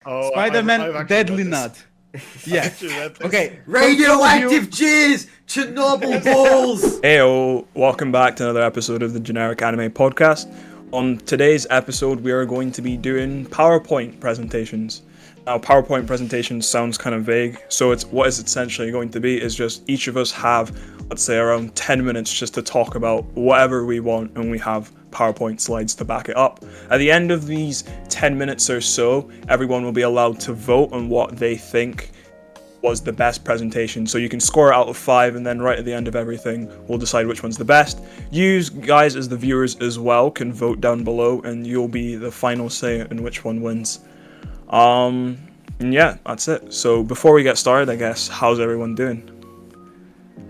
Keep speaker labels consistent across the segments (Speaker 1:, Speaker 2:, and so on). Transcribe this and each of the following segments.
Speaker 1: Oh,
Speaker 2: Spider-Man Deadly
Speaker 1: Nut.
Speaker 2: Nut. Yeah. Okay.
Speaker 3: Radioactive jizz! Chernobyl balls!
Speaker 4: Heyo, welcome back to another episode of the Generic Anime Podcast. On today's episode, we are going to be doing PowerPoint presentations. Now, PowerPoint presentations sounds kind of vague, so what it's essentially going to be is just each of us have, let's say, around 10 minutes just to talk about whatever we want, and we have PowerPoint slides to back it up. At the end of these 10 minutes or so, everyone will be allowed to vote on what they think was the best presentation. So you can score it out of 5, and then right at the end of everything, we'll decide which one's the best. You guys, as the viewers as well, can vote down below, and you'll be the final say in which one wins. And yeah, that's it. So before we get started, I guess, how's everyone doing?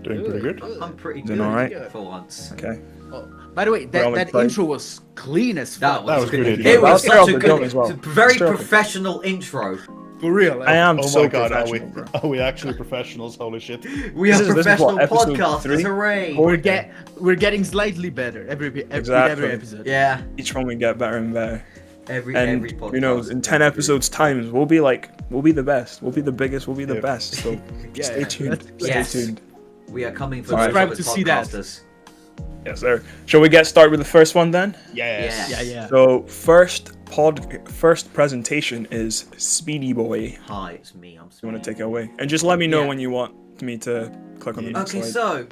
Speaker 1: Doing pretty good.
Speaker 3: I'm pretty
Speaker 4: Doing
Speaker 3: good
Speaker 4: alright?
Speaker 3: for once.
Speaker 4: Okay.
Speaker 2: Oh, by the way, that intro was clean as fuck.
Speaker 3: That
Speaker 1: was good.
Speaker 3: It was
Speaker 4: That was
Speaker 3: such a
Speaker 4: good
Speaker 3: good,
Speaker 4: as well.
Speaker 3: it's a very
Speaker 4: Straight up.
Speaker 3: professional intro.
Speaker 2: For real.
Speaker 4: I am
Speaker 1: Oh
Speaker 4: so
Speaker 1: my god,
Speaker 4: professional, bro.
Speaker 1: are we actually professionals? Holy shit.
Speaker 3: We
Speaker 4: This
Speaker 3: are
Speaker 4: is what,
Speaker 3: professional
Speaker 4: episode
Speaker 3: podcasters,
Speaker 4: 3?
Speaker 3: hooray!
Speaker 2: We're getting slightly better every
Speaker 4: Exactly.
Speaker 2: episode.
Speaker 3: Yeah,
Speaker 4: Each one we get better and better.
Speaker 3: every
Speaker 4: And,
Speaker 3: podcast.
Speaker 4: you know, in 10 episodes times, we'll be the best. We'll be the biggest, we'll be the
Speaker 1: Yeah.
Speaker 4: best. So
Speaker 2: Yeah,
Speaker 4: stay tuned.
Speaker 3: Yes.
Speaker 4: Stay tuned.
Speaker 3: We are coming for
Speaker 4: Alright.
Speaker 3: those
Speaker 2: Subscribe to see that.
Speaker 3: podcasters.
Speaker 4: Yes, sir. Shall we get started with the first one then?
Speaker 1: Yes.
Speaker 2: Yeah.
Speaker 4: So first presentation is Speedy Boy.
Speaker 3: Hi, it's me. I'm
Speaker 4: You
Speaker 3: sorry.
Speaker 4: want to take it away? And just let me know
Speaker 3: Yeah.
Speaker 4: when you want me to click on the next
Speaker 3: Okay,
Speaker 4: slide.
Speaker 3: so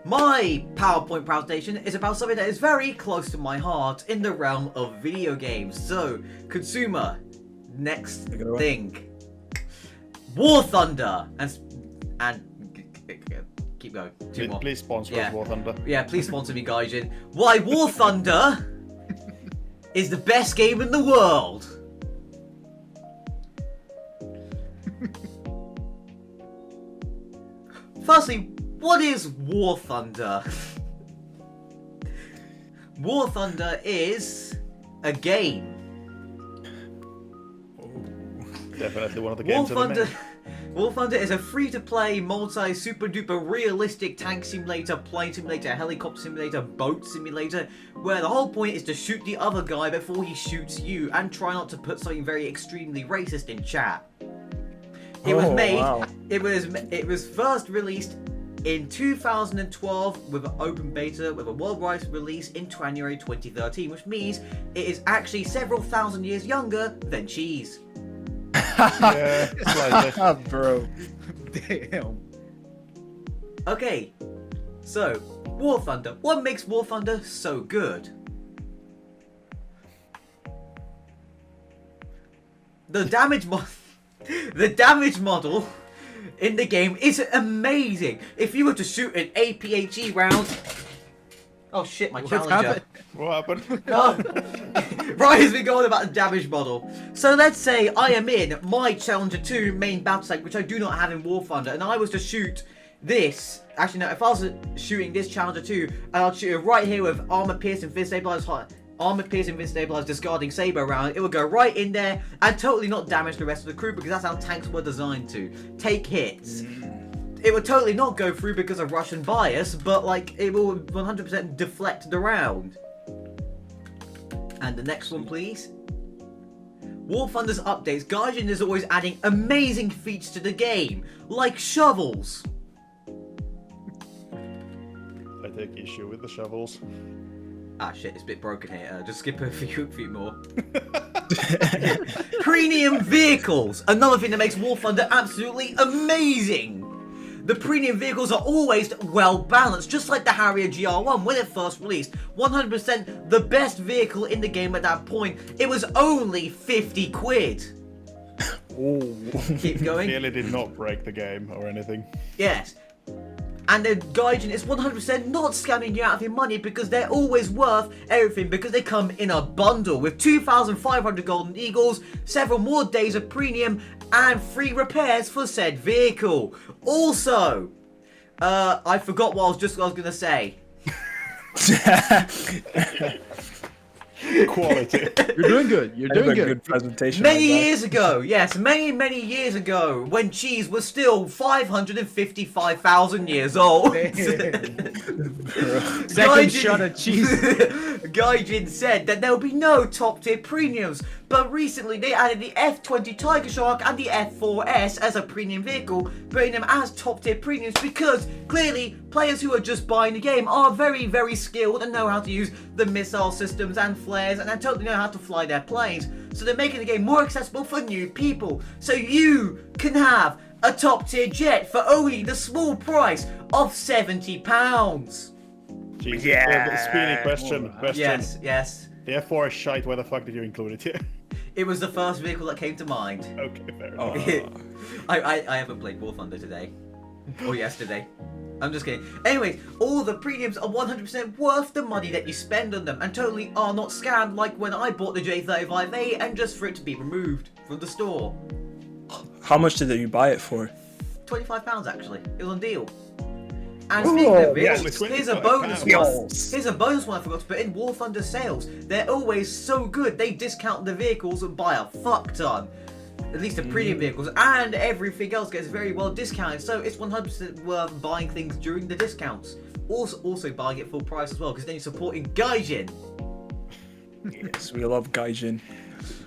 Speaker 3: my PowerPoint presentation is about something that is very close to my heart in the realm of video games. So, consumer, next
Speaker 4: Take it away.
Speaker 3: thing, War Thunder, and keep going. Two more.
Speaker 1: Please sponsor
Speaker 3: Yeah.
Speaker 1: us, War Thunder.
Speaker 3: Yeah, please sponsor me, Gaijin. Why War Thunder is the best game in the world. Firstly, what is War Thunder? War Thunder is a game.
Speaker 1: Definitely one of the
Speaker 3: War
Speaker 1: games of the
Speaker 3: Thunder,
Speaker 1: night.
Speaker 3: War Thunder is a free-to-play, multi-super-duper realistic tank simulator, plane simulator, helicopter simulator, boat simulator, where the whole point is to shoot the other guy before he shoots you, and try not to put something very extremely racist in chat. It was
Speaker 4: Oh,
Speaker 3: made.
Speaker 4: wow.
Speaker 3: It was first released in 2012 with an open beta with a worldwide release in January 2013, which means it is actually several thousand years younger than cheese.
Speaker 1: Yeah, slightly.
Speaker 4: Bro.
Speaker 2: Damn.
Speaker 3: Okay, so War Thunder. What makes War Thunder so good? The damage model in the game is amazing. If you were to shoot an APHE round, oh shit, my
Speaker 2: What's
Speaker 3: challenger.
Speaker 2: happened?
Speaker 1: What happened?
Speaker 3: Oh. Right as we go on about the damage model. So let's say I am in my Challenger 2 main battle tank, which I do not have in War Thunder, and I was to shoot this. Actually, no, if I was shooting this Challenger 2, and I'd shoot it right here with armor piercing, fist stabilized, discarding saber round, it would go right in there and totally not damage the rest of the crew because that's how tanks were designed to. Take hits. It would totally not go through because of Russian bias, but like it will 100% deflect the round. And the next one, please. War Thunder's updates. Gaijin is always adding amazing feats to the game, like shovels.
Speaker 1: I take issue with the shovels.
Speaker 3: Ah shit, it's a bit broken here. Just skip a few more. Premium vehicles. Another thing that makes War Thunder absolutely amazing. The premium vehicles are always well balanced, just like the Harrier GR1 when it first released. 100% the best vehicle in the game at that point. It was only 50 quid.
Speaker 4: Ooh.
Speaker 3: Keep going.
Speaker 1: Clearly did not break the game or anything.
Speaker 3: Yes. And the Gaijin is 100% not scamming you out of your money because they're always worth everything because they come in a bundle with 2,500 golden eagles, several more days of premium, and free repairs for said vehicle. Also, I forgot what I was going to say.
Speaker 1: Quality.
Speaker 2: You're doing good. You're doing
Speaker 4: Good
Speaker 2: good.
Speaker 4: presentation.
Speaker 3: Many
Speaker 4: like that.
Speaker 3: years ago, yes, many years ago, when cheese was still 555,000 years old.
Speaker 2: Second shot of cheese.
Speaker 3: Gaijin said that there will be no top tier premiums, but recently they added the F20 Tiger Shark and the F4S as a premium vehicle, putting them as top tier premiums because clearly players who are just buying the game are very, very skilled and know how to use the missile systems and flares and totally know how to fly their planes. So they're making the game more accessible for new people, so you can have a top tier jet for only the small price of £70.
Speaker 1: Jeez.
Speaker 4: Yeah.
Speaker 1: Speedy question.
Speaker 3: Yes.
Speaker 1: The F4 is shite. Where the fuck did you include it here?
Speaker 3: It was the first vehicle that came to mind.
Speaker 1: Okay, fair
Speaker 4: Oh.
Speaker 1: enough.
Speaker 3: I haven't played War Thunder today. Or yesterday. I'm just kidding. Anyways, all the premiums are 100% worth the money that you spend on them and totally are not scammed like when I bought the J35A and just for it to be removed from the store.
Speaker 4: How much did you buy it for?
Speaker 3: £25 actually. It was on deal. And speaking of
Speaker 1: yes,
Speaker 3: vehicles,
Speaker 1: with
Speaker 3: here's a
Speaker 1: £25.
Speaker 3: bonus one.
Speaker 4: Yes.
Speaker 3: Here's a bonus one I forgot to put in. War Thunder sales. They're always so good. They discount the vehicles by a fuck ton. At least the premium vehicles, and everything else gets very well discounted. So it's 100% worth buying things during the discounts. Also buying it full price as well, because then you're supporting Gaijin.
Speaker 4: Yes, we love Gaijin.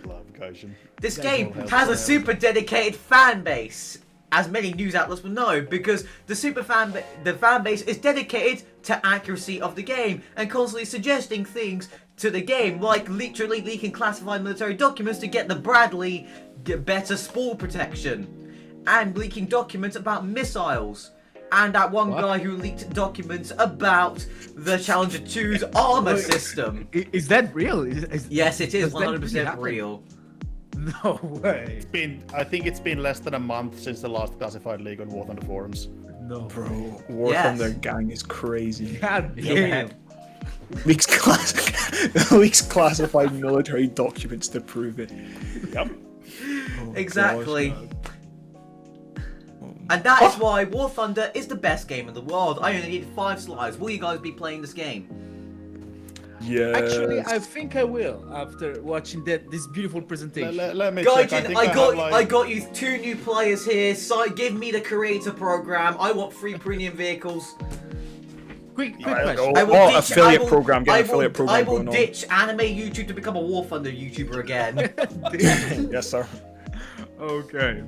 Speaker 1: Love Gaijin.
Speaker 3: This
Speaker 1: That
Speaker 3: game
Speaker 1: will help
Speaker 3: has a
Speaker 1: out.
Speaker 3: super dedicated fan base, as many news outlets will know, because the fan base is dedicated to accuracy of the game and constantly suggesting things to the game, like literally leaking classified military documents to get the Bradley better spore protection, and leaking documents about missiles. And that one guy who leaked documents about the Challenger 2's armor system.
Speaker 2: Is that real?
Speaker 3: Yes, it is
Speaker 2: Does that really
Speaker 3: 100%
Speaker 2: happen?
Speaker 3: real.
Speaker 2: No way.
Speaker 1: I think it's been less than a month since the last classified leak on War Thunder forums.
Speaker 2: No.
Speaker 4: Bro, War
Speaker 3: Yes.
Speaker 4: Thunder gang is crazy.
Speaker 2: God
Speaker 3: Yeah.
Speaker 2: damn.
Speaker 4: Leaks classified military documents to prove it.
Speaker 1: Yep.
Speaker 3: Exactly.
Speaker 4: gosh,
Speaker 3: And that is why War Thunder is the best game in the world. I only needed 5 slides. Will you guys be playing this game?
Speaker 4: Yeah.
Speaker 2: Actually, I think I will after watching this beautiful presentation.
Speaker 1: Let me check.
Speaker 3: Gaijin,
Speaker 1: think
Speaker 3: I got
Speaker 1: have,
Speaker 3: I got you 2 new players here. So give me the creator program. I want free premium vehicles.
Speaker 2: Quick
Speaker 4: Let's
Speaker 2: question.
Speaker 4: go.
Speaker 3: I will
Speaker 4: Oh,
Speaker 3: ditch,
Speaker 4: affiliate
Speaker 3: I will,
Speaker 4: program, get
Speaker 3: I
Speaker 4: an
Speaker 3: will,
Speaker 4: affiliate program
Speaker 3: I will
Speaker 4: going on.
Speaker 3: ditch anime YouTube to become a War Thunder YouTuber again.
Speaker 4: Yes, sir.
Speaker 2: Okay.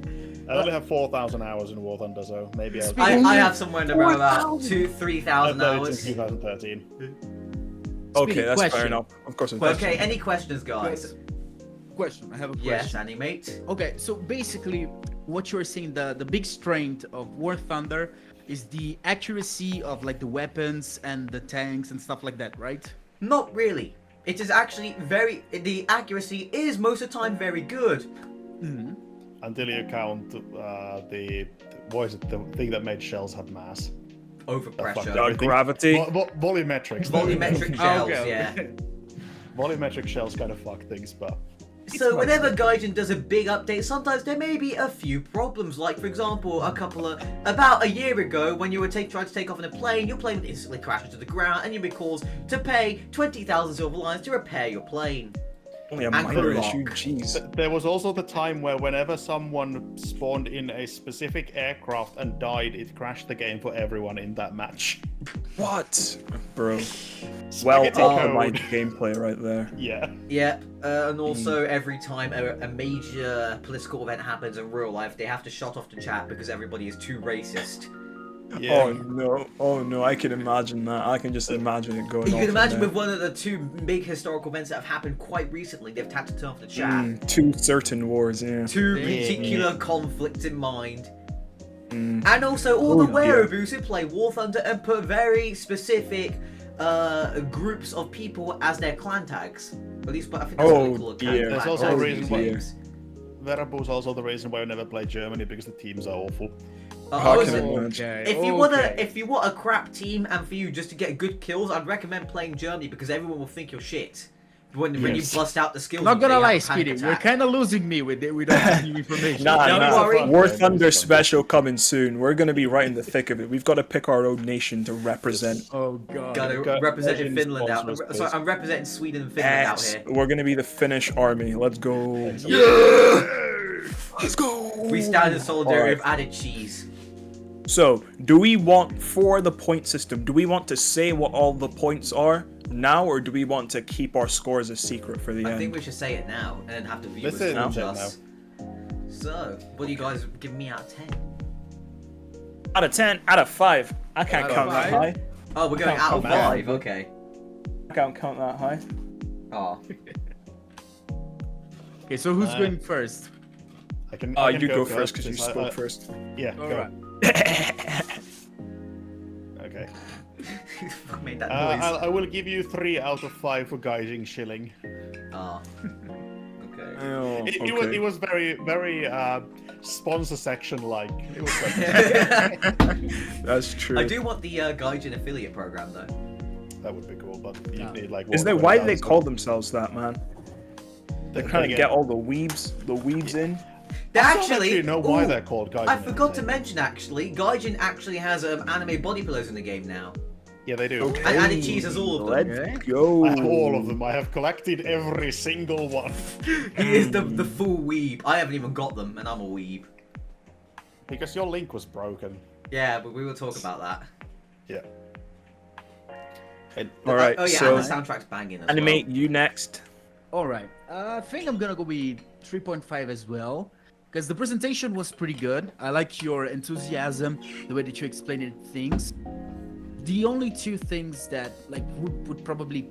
Speaker 1: I only have 4,000 hours in War Thunder, so maybe I'll.
Speaker 3: I have somewhere in around about 3,000
Speaker 1: I played it
Speaker 3: hours.
Speaker 1: in 2013.
Speaker 4: Okay, that's fair
Speaker 2: question.
Speaker 4: enough. Of course.
Speaker 3: Okay, any questions, guys?
Speaker 2: Question. I have a
Speaker 3: Yes,
Speaker 2: question.
Speaker 3: Ani-Mate.
Speaker 2: Okay, so basically, what you're saying, the big strength of War Thunder is the accuracy of like the weapons and the tanks and stuff like that, right?
Speaker 3: Not really. It is actually the accuracy is most of the time very good.
Speaker 1: Until you count the thing that made shells have mass.
Speaker 3: Overpressure.
Speaker 1: Everything.
Speaker 4: Gravity.
Speaker 1: Volumetrics.
Speaker 3: Volumetric shells,
Speaker 2: Okay,
Speaker 3: yeah.
Speaker 2: okay.
Speaker 1: Volumetric shells kind of fuck things, but
Speaker 3: So whenever Gaijin does a big update, sometimes there may be a few problems. Like for example, about a year ago, when you were trying to take off in a plane, your plane would instantly crash into the ground, and you'd be caused to pay 20,000 silver lions to repair your plane.
Speaker 4: Only a
Speaker 3: and
Speaker 4: minor
Speaker 3: Kurok.
Speaker 4: issue. Jeez.
Speaker 1: there was also the time where whenever someone spawned in a specific aircraft and died, it crashed the game for everyone in that match.
Speaker 4: What, bro? Well,
Speaker 1: Spaghetti
Speaker 4: optimized
Speaker 1: code.
Speaker 4: gameplay right there.
Speaker 1: Yeah.
Speaker 3: Yep, and also every time a major political event happens in real life, they have to shut off the chat because everybody is too racist.
Speaker 1: Yeah.
Speaker 4: Oh no! I can imagine that. I can just imagine it going on.
Speaker 3: You can
Speaker 4: from
Speaker 3: imagine
Speaker 4: there.
Speaker 3: with one of the 2 big historical events that have happened quite recently, they've had to turn off the chat.
Speaker 4: 2 certain wars, yeah.
Speaker 3: 2 particular conflicts in mind. And also all the
Speaker 4: dear.
Speaker 3: wereaboos who play War Thunder and put very specific groups of people as their clan tags. At least I think that's what they call it.
Speaker 4: dear.
Speaker 1: There's
Speaker 3: clan
Speaker 1: also a
Speaker 3: tags
Speaker 1: reason
Speaker 3: these
Speaker 1: why-
Speaker 3: days.
Speaker 1: Verabo is also the reason why I never play Germany, because the teams are awful.
Speaker 4: I
Speaker 3: Honestly,
Speaker 4: can imagine.
Speaker 2: Okay.
Speaker 3: if you want a crap team and for you just to get good kills, I'd recommend playing Germany because everyone will think you're shit. when you bust out the skills.
Speaker 2: Not gonna
Speaker 3: you
Speaker 2: lie,
Speaker 3: have a panic
Speaker 2: Speedy, you're
Speaker 3: attack.
Speaker 2: kind of losing me with it. We don't have any information.
Speaker 4: Nah,
Speaker 3: Don't
Speaker 4: nah.
Speaker 3: worry.
Speaker 4: War Thunder special coming soon. We're gonna be right in the thick of it. We've got to pick our own nation to represent.
Speaker 2: Oh god.
Speaker 3: Gotta representing
Speaker 1: Legends
Speaker 3: Finland out.
Speaker 1: sponsors, please.
Speaker 3: Sorry, I'm representing Sweden and Finland out
Speaker 4: Yes,
Speaker 3: here.
Speaker 4: we're gonna be the Finnish army. Let's go. Let's go.
Speaker 3: We stand in solidarity
Speaker 4: Alright.
Speaker 3: with added cheese.
Speaker 4: So, do we want, for the point system, do we want to say what all the points are now, or do we want to keep our scores a secret for the
Speaker 3: I
Speaker 4: end?
Speaker 3: think we should say it now and then have the viewers
Speaker 1: say it
Speaker 3: judge
Speaker 1: now.
Speaker 3: us. So, what do you guys give me out of 10?
Speaker 4: Out of 10, out of 5. I can't
Speaker 2: Out of
Speaker 4: count that
Speaker 2: 5?
Speaker 4: high.
Speaker 3: Oh, we're going
Speaker 4: Can't
Speaker 3: out of
Speaker 4: count that.
Speaker 3: 5. Okay.
Speaker 4: I can't count that high.
Speaker 3: Oh.
Speaker 2: Okay, so who's going first?
Speaker 1: I can
Speaker 4: You go
Speaker 1: first
Speaker 4: first because you
Speaker 1: since
Speaker 4: spoke first.
Speaker 1: Yeah,
Speaker 2: All
Speaker 1: go.
Speaker 2: right.
Speaker 1: Okay.
Speaker 3: Fuck made that noise.
Speaker 1: I will give you 3 out of 5 for Gaijin Shilling.
Speaker 3: Oh. Okay.
Speaker 4: Oh,
Speaker 1: It was very sponsor section like. It was
Speaker 4: That's true.
Speaker 3: I do want the Gaijin affiliate program though.
Speaker 1: that would be cool, but you
Speaker 2: Yeah.
Speaker 1: need like.
Speaker 4: Is there? Why do they call themselves that, man? They're
Speaker 1: Then
Speaker 4: trying to
Speaker 1: again-
Speaker 4: get all the weebs in.
Speaker 3: They
Speaker 1: I don't actually know why
Speaker 3: Ooh,
Speaker 1: they're called Gaijin.
Speaker 3: I forgot to
Speaker 1: Entertainment.
Speaker 3: mention actually, Gaijin actually has anime body pillows in the game now.
Speaker 1: Yeah, they do.
Speaker 4: Okay.
Speaker 3: And added cheese has all of them.
Speaker 4: Let's
Speaker 2: Okay.
Speaker 4: go.
Speaker 1: I have all of them. I have collected every single one.
Speaker 3: He is the full weeb. I haven't even got them, and I'm a weeb.
Speaker 1: Because your link was broken.
Speaker 3: Yeah, but we will talk about that.
Speaker 1: Yeah. And
Speaker 4: All right,
Speaker 3: Oh yeah,
Speaker 4: so
Speaker 3: and the soundtrack's banging as
Speaker 4: Animate, you next.
Speaker 2: All right. I think I'm gonna go with 3.5 as well, because the presentation was pretty good. I like your enthusiasm, the way that you explained things. The only two things that like would probably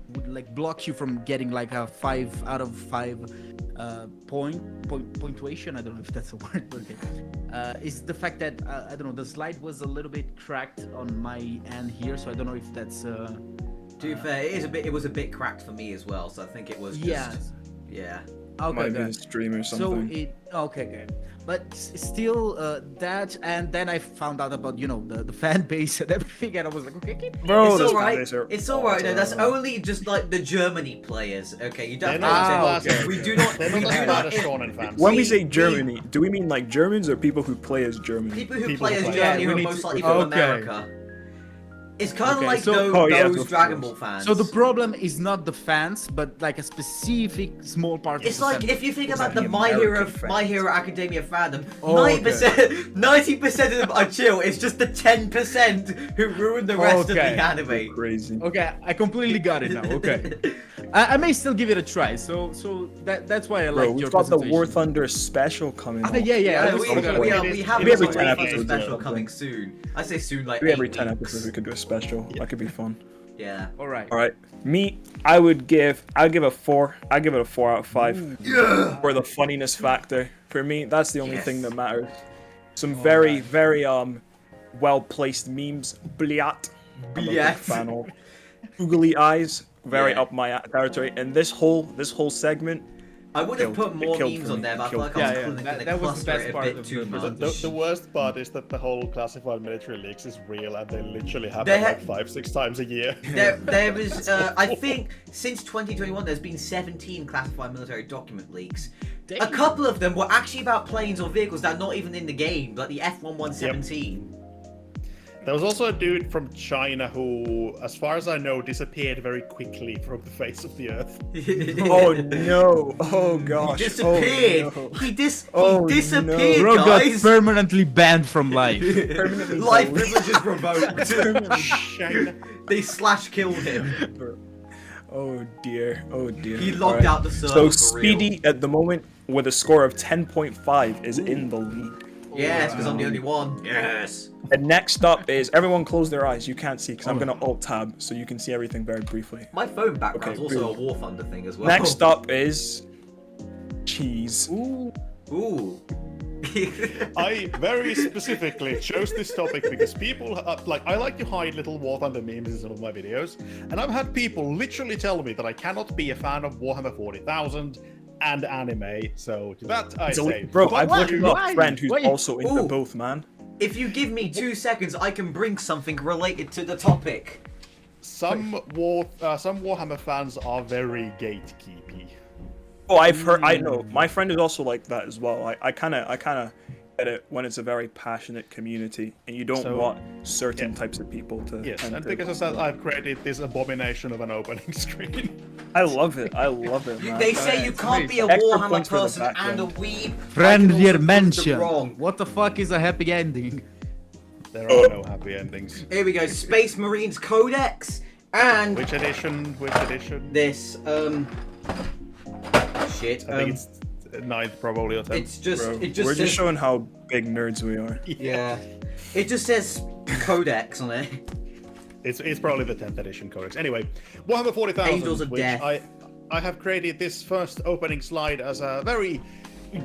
Speaker 2: would like block you from getting like a 5 out of 5 punctuation. I don't know if that's a word, but okay. Is the fact that I don't know, the slide was a little bit cracked on my end here, so I don't know if that's
Speaker 3: To be fair, it was a bit cracked for me as well, so I think it was just
Speaker 2: yeah.
Speaker 3: yeah.
Speaker 2: Okay,
Speaker 4: Might be
Speaker 2: good.
Speaker 4: the stream or
Speaker 2: So
Speaker 4: something.
Speaker 2: it okay, good. But still, that, and then I found out about the fan base and everything, and I was like, okay.
Speaker 4: Bro,
Speaker 3: It's
Speaker 4: those
Speaker 3: alright.
Speaker 4: guys are
Speaker 3: It's alright. No, that's
Speaker 4: awesome.
Speaker 3: only just like the Germany players. Okay, you don't
Speaker 1: they're
Speaker 3: have
Speaker 1: not
Speaker 3: to.
Speaker 1: as bad as-
Speaker 3: We do not.
Speaker 1: They're
Speaker 3: We
Speaker 1: not
Speaker 3: do
Speaker 1: as bad
Speaker 3: not.
Speaker 1: as shonen fans.
Speaker 4: When we
Speaker 3: we-
Speaker 4: say
Speaker 3: we-
Speaker 4: Germany, do we mean like Germans or people who play as Germany?
Speaker 3: People who
Speaker 1: People
Speaker 3: play
Speaker 1: who
Speaker 3: as
Speaker 1: play-
Speaker 3: Germany
Speaker 2: Yeah,
Speaker 3: who are
Speaker 2: we
Speaker 3: most
Speaker 2: need to-
Speaker 3: likely from
Speaker 2: okay.
Speaker 3: America. It's kind of
Speaker 2: Okay,
Speaker 3: like
Speaker 2: so-
Speaker 3: those,
Speaker 4: Oh, yes,
Speaker 3: those
Speaker 4: of
Speaker 3: Dragon
Speaker 4: course.
Speaker 3: Ball fans.
Speaker 2: So the problem is not the fans, but like a specific small part.
Speaker 3: It's
Speaker 2: of the
Speaker 3: like
Speaker 2: fan.
Speaker 3: if you think about
Speaker 4: the
Speaker 3: the My Hero
Speaker 4: American
Speaker 3: My
Speaker 4: fans.
Speaker 3: Hero Academia fandom,
Speaker 2: Oh,
Speaker 3: 90% of them are chill. It's just the 10% who ruin the rest of the
Speaker 2: Okay.
Speaker 3: anime.
Speaker 4: Crazy.
Speaker 2: Okay, I completely got it now. Okay, I may still give it a try. So that's why I
Speaker 4: Bro,
Speaker 2: like your
Speaker 4: we've got the
Speaker 2: presentation.
Speaker 4: War Thunder special coming up.
Speaker 2: Yeah.
Speaker 3: Yeah,
Speaker 2: I
Speaker 3: we,
Speaker 2: just
Speaker 3: we,
Speaker 2: forgot
Speaker 3: we,
Speaker 2: about
Speaker 3: are,
Speaker 2: it.
Speaker 3: we have
Speaker 4: Maybe every
Speaker 3: a
Speaker 4: 10
Speaker 3: War Thunder
Speaker 4: episodes or
Speaker 3: special
Speaker 4: something.
Speaker 3: coming soon. I say soon, like
Speaker 4: Maybe
Speaker 3: 8
Speaker 4: every 10
Speaker 3: weeks.
Speaker 4: episodes we could do a special. That could be fun.
Speaker 3: Yeah.
Speaker 2: All right.
Speaker 4: All right, me, I'll give a 4. I give it a 4 out of 5.
Speaker 3: Yeah.
Speaker 4: For the funniness factor. For me, that's the only thing
Speaker 3: Yes.
Speaker 4: that matters. Some very well placed memes. Bliat. I'm a big
Speaker 3: Bliat.
Speaker 4: fan of. Googly eyes. Very
Speaker 3: Yeah.
Speaker 4: up my territory. And this whole segment.
Speaker 3: I would have
Speaker 4: Killed-
Speaker 3: put
Speaker 4: it
Speaker 3: more
Speaker 4: killed
Speaker 3: memes
Speaker 4: for
Speaker 3: on
Speaker 4: me.
Speaker 3: there, but I
Speaker 4: It
Speaker 3: feel like
Speaker 4: killed
Speaker 3: I was
Speaker 2: for me.
Speaker 3: gonna
Speaker 2: Yeah, that was the
Speaker 3: cluster
Speaker 2: best
Speaker 3: it a
Speaker 2: part
Speaker 3: bit
Speaker 2: of
Speaker 3: too
Speaker 2: the
Speaker 3: much.
Speaker 1: The worst part is that the whole classified military leaks is real, and they literally happen
Speaker 3: They
Speaker 1: like 5-6 times a year.
Speaker 3: There is, I think, since 2021, there's been 17 classified military document leaks. A
Speaker 2: Damn.
Speaker 3: couple of them were actually about planes or vehicles that are not even in the game, like the F-1117.
Speaker 1: There was also a dude from China who, as far as I know, disappeared very quickly from the face of the earth.
Speaker 4: Oh no! Oh gosh!
Speaker 3: He disappeared.
Speaker 4: Oh, no.
Speaker 3: He
Speaker 4: Oh,
Speaker 3: disappeared,
Speaker 2: Bro got
Speaker 3: guys.
Speaker 2: permanently banned from life.
Speaker 4: Permanently
Speaker 3: Life
Speaker 4: banned.
Speaker 3: privileges revoked.
Speaker 1: China.
Speaker 3: They killed him.
Speaker 4: Oh dear! Oh dear!
Speaker 3: He logged
Speaker 4: Alright.
Speaker 3: out the server.
Speaker 4: So
Speaker 3: for real.
Speaker 4: Speedy at the moment with a score of 10.5 is in the lead.
Speaker 3: Yes, because I'm the only one. Yes.
Speaker 4: And next up is everyone close their eyes. You can't see because I'm gonna alt tab so you can see everything very briefly.
Speaker 3: My phone background's
Speaker 4: Okay,
Speaker 3: also
Speaker 4: good.
Speaker 3: a War Thunder thing as well.
Speaker 4: Next up is cheese.
Speaker 3: Ooh.
Speaker 1: I very specifically chose this topic because people I like to hide little War Thunder memes in some of my videos, and I've had people literally tell me that I cannot be a fan of Warhammer 40,000 and anime. So to that I say,
Speaker 4: Bro,
Speaker 1: fuck
Speaker 4: I've got
Speaker 1: you.
Speaker 4: a friend who's
Speaker 2: Why?
Speaker 4: also into
Speaker 3: Ooh.
Speaker 4: both, man.
Speaker 3: If you give me 2 seconds, I can bring something related to the topic.
Speaker 1: some Warhammer fans are very gatekeepy.
Speaker 4: Oh, I've heard. I know. My friend is also like that as well. I kind of get it when it's a very passionate community, and you don't want certain types of people to.
Speaker 1: Yes, and
Speaker 4: enter.
Speaker 1: because of that, I've created this abomination of an opening screen.
Speaker 4: I love it. Man.
Speaker 3: They say you can't be a
Speaker 4: Extra
Speaker 3: Warhammer
Speaker 4: points for the
Speaker 3: person and a
Speaker 4: background.
Speaker 3: weeb.
Speaker 2: Friendlier
Speaker 3: I can also prove them
Speaker 2: mention.
Speaker 3: wrong.
Speaker 2: What the fuck is a happy ending?
Speaker 1: There are no happy endings.
Speaker 3: Here we go. Space Marines Codex and
Speaker 1: Which edition? Which edition?
Speaker 3: this. Shit.
Speaker 1: I think it's 9th probably or 10th.
Speaker 3: It's just.
Speaker 4: Bro,
Speaker 3: It just
Speaker 4: we're
Speaker 3: says.
Speaker 4: just showing how big nerds we are.
Speaker 3: Yeah. It just says Codex on it.
Speaker 1: It's probably the 10th edition codex. Anyway, Warhammer 40,000,
Speaker 3: Angels of
Speaker 1: which
Speaker 3: Death.
Speaker 1: I have created this first opening slide as a very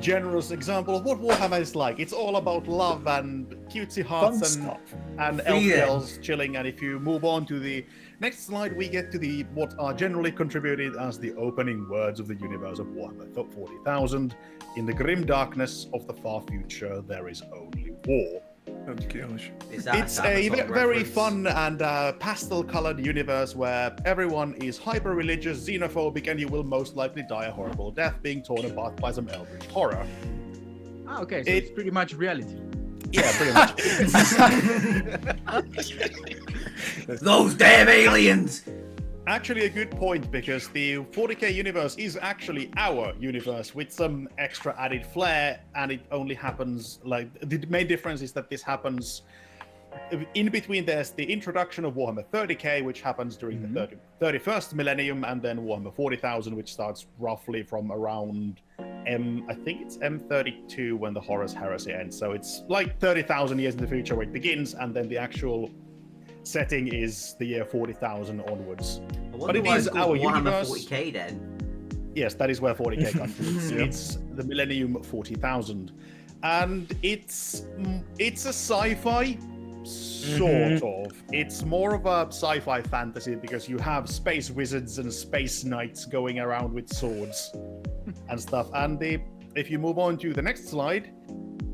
Speaker 1: generous example of what Warhammer is like. It's all about love and cutesy hearts and elf
Speaker 3: Freedom.
Speaker 1: girls chilling. And if you move on to the next slide, we get to the what are generally contributed as the opening words of the universe of Warhammer 40,000. In the grim darkness of the far future, there is only war.
Speaker 4: Oh gosh.
Speaker 3: Is that
Speaker 1: It's
Speaker 3: a
Speaker 1: a
Speaker 3: Amazon
Speaker 1: very
Speaker 3: reference?
Speaker 1: fun and pastel-colored universe where everyone is hyper-religious, xenophobic, and you will most likely die a horrible death being torn apart by some eldritch horror.
Speaker 2: Ah, okay, so it's pretty much reality.
Speaker 1: Yeah, pretty much.
Speaker 3: Those damn aliens!
Speaker 1: Actually, a good point, because the 40k universe is actually our universe with some extra added flair, and it only happens, like, the main difference is that this happens in between. There's the introduction of Warhammer 30k, which happens during the 31st millennium, and then Warhammer 40,000, which starts roughly from around I think it's M32 when the Horus Heresy ends. So it's like 30,000 years in the future where it begins, and then the actual setting is the year 40,000 onwards.
Speaker 3: I
Speaker 1: But
Speaker 3: wonder
Speaker 1: it
Speaker 3: why
Speaker 1: is
Speaker 3: it's called
Speaker 1: our
Speaker 3: Warhammer
Speaker 1: universe.
Speaker 3: 40k then.
Speaker 1: Yes, that is where 40k comes from. It's the Millennium 40,000, and it's a sci-fi sort of. It's more of a sci-fi fantasy because you have space wizards and space knights going around with swords and stuff. And if you move on to the next slide,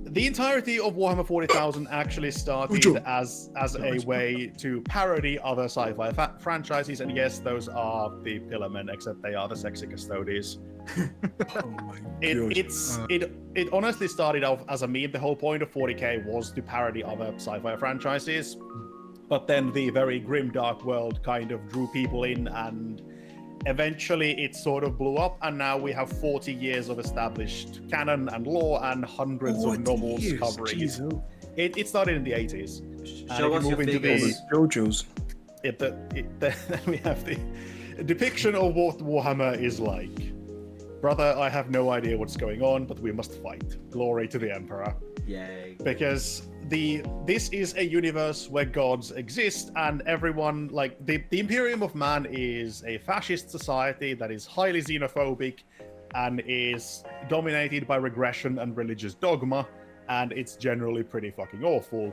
Speaker 1: the entirety of Warhammer 40,000 actually started as a way to parody other sci-fi franchises, and yes, those are the Pillarmen, except they are the sexy custodians.
Speaker 4: Oh my
Speaker 1: It honestly started off as a meme. The whole point of 40k was to parody other sci-fi franchises, but then the very grim dark world kind of drew people in, and eventually it sort of blew up, and now we have 40 years of established canon and lore and hundreds of novels covering it. It started in the 80s.
Speaker 3: Show us your figures.
Speaker 4: JoJo's.
Speaker 1: Then we have the depiction of what Warhammer is like. Brother, I have no idea what's going on, but we must fight. Glory to the Emperor.
Speaker 3: Yay.
Speaker 1: Because this is a universe where gods exist, and everyone, like, the Imperium of Man is a fascist society that is highly xenophobic and is dominated by regression and religious dogma, and it's generally pretty fucking awful.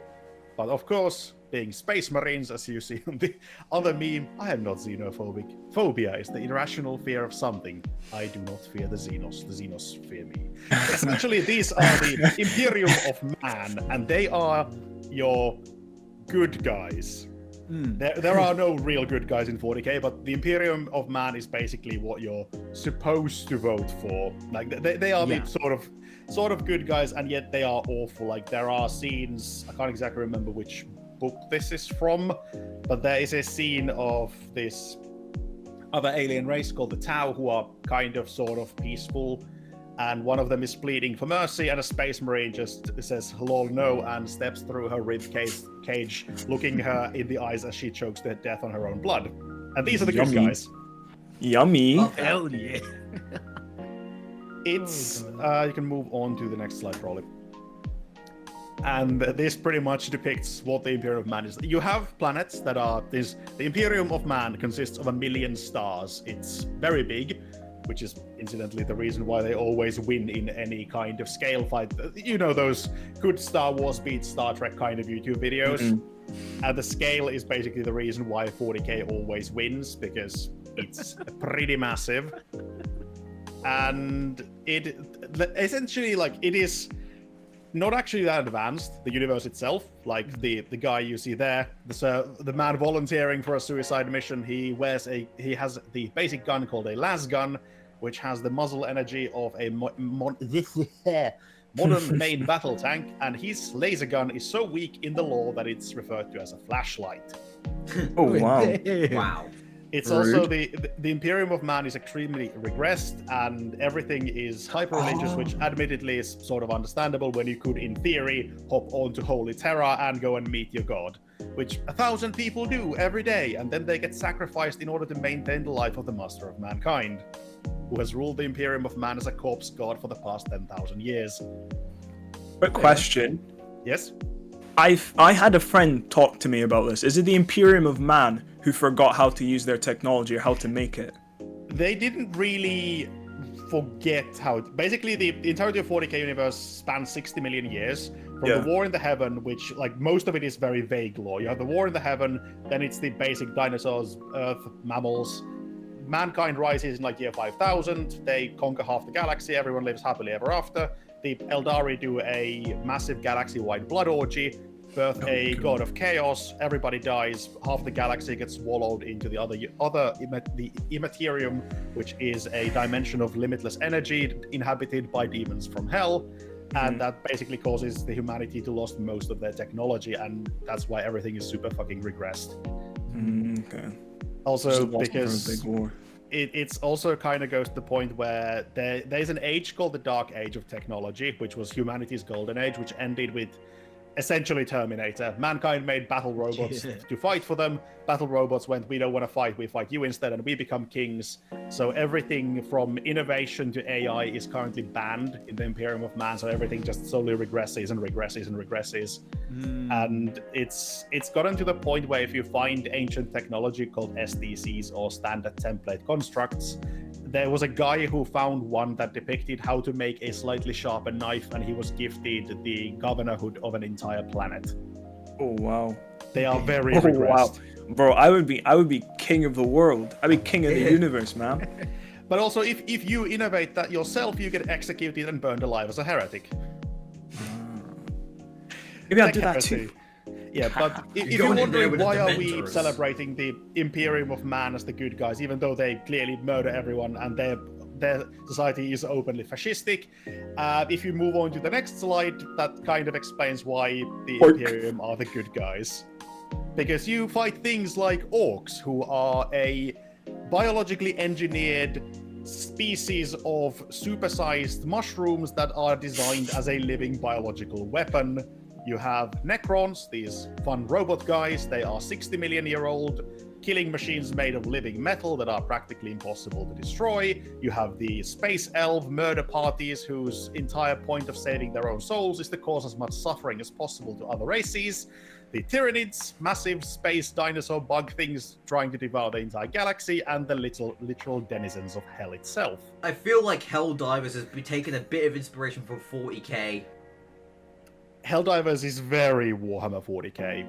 Speaker 1: But of course, being Space Marines, as you see on the other meme, I am not xenophobic. Phobia is the irrational fear of something. I do not fear the Xenos. The Xenos fear me. Essentially, these are the Imperium of Man, and they are your good guys. There are no real good guys in 40k, but the Imperium of Man is basically what you're supposed to vote for. Like, they are the sort of good guys, and yet they are awful. Like, there are scenes, I can't exactly remember which book this is from, but there is a scene of this other alien race called the Tau, who are kind of sort of peaceful, and one of them is pleading for mercy, and a Space Marine just says lol no and steps through her rib cage, looking her in the eyes as she chokes to death on her own blood. And these are the good
Speaker 4: Yummy.
Speaker 1: guys.
Speaker 4: Yummy.
Speaker 2: Hell yeah.
Speaker 1: It's you can move on to the next slide probably. And this pretty much depicts what the Imperium of Man is. You have planets that are the Imperium of Man consists of 1 million stars. It's very big, which is incidentally the reason why they always win in any kind of scale fight. You know, those good Star Wars beats Star Trek kind of YouTube videos. And the scale is basically the reason why 40k always wins, because it's pretty massive. And it essentially, like, it is not actually that advanced. The universe itself, like the guy you see there, the man volunteering for a suicide mission, he has the basic gun called a las gun, which has the muzzle energy of a modern main battle tank, and his laser gun is so weak in the lore that it's referred to as a flashlight.
Speaker 4: Oh wow.
Speaker 3: Wow.
Speaker 1: It's also the Imperium of Man is extremely regressed, and everything is hyper-religious, which admittedly is sort of understandable when you could, in theory, hop onto Holy Terra and go and meet your god, which 1,000 people do every day, and then they get sacrificed in order to maintain the life of the Master of Mankind, who has ruled the Imperium of Man as a corpse god for the past 10,000 years.
Speaker 4: Quick question.
Speaker 1: Yes?
Speaker 4: I had a friend talk to me about this. Is it the Imperium of Man who forgot how to use their technology or how to make it?
Speaker 1: They didn't really forget how... Basically, the entirety of 40k universe spans 60 million years. From the War in the Heaven, which, like, most of it is very vague lore. You have the War in the Heaven, then it's the basic dinosaurs, Earth, mammals. Mankind rises in, like, year 5000. They conquer half the galaxy. Everyone lives happily ever after. The Eldari do a massive galaxy-wide blood orgy, birth a god of chaos, everybody dies, half the galaxy gets swallowed into the Immaterium, which is a dimension of limitless energy inhabited by demons from hell, and that basically causes the humanity to lose most of their technology, and that's why everything is super fucking regressed.
Speaker 4: Okay.
Speaker 1: Also, because...
Speaker 4: For a big war.
Speaker 1: It's also kind of goes to the point where there's an age called the Dark Age of Technology, which was humanity's golden age, which ended with essentially Terminator. Mankind made battle robots to fight for them. Battle robots went, we don't want to fight, we fight you instead, and we become kings. So everything from innovation to AI is currently banned in the Imperium of Man, so everything just slowly regresses and regresses and regresses. And it's gotten to the point where if you find ancient technology called STCs, or standard template constructs, there was a guy who found one that depicted how to make a slightly sharper knife, and he was gifted the governorhood of an entire planet.
Speaker 4: Oh wow.
Speaker 1: They are very regressed.
Speaker 4: Wow. Bro, I would be king of the world. I'd be king of the universe, man.
Speaker 1: But also, if you innovate that yourself, you get executed and burned alive as a heretic.
Speaker 4: Maybe I'll do that too.
Speaker 1: Yeah, but if you're wondering why are we celebrating the Imperium of Man as the good guys, even though they clearly murder everyone and their society is openly fascistic, if you move on to the next slide, that kind of explains why the Imperium are the good guys. Because you fight things like orcs, who are a biologically engineered species of supersized mushrooms that are designed as a living biological weapon. You have Necrons, these fun robot guys. They are 60 million year old killing machines made of living metal that are practically impossible to destroy. You have the space elf murder parties whose entire point of saving their own souls is to cause as much suffering as possible to other races. The Tyranids, massive space dinosaur bug things trying to devour the entire galaxy, and the literal denizens of hell itself. I
Speaker 3: feel like Helldivers has been taking a bit of inspiration from 40k.
Speaker 1: Helldivers is very Warhammer 40k.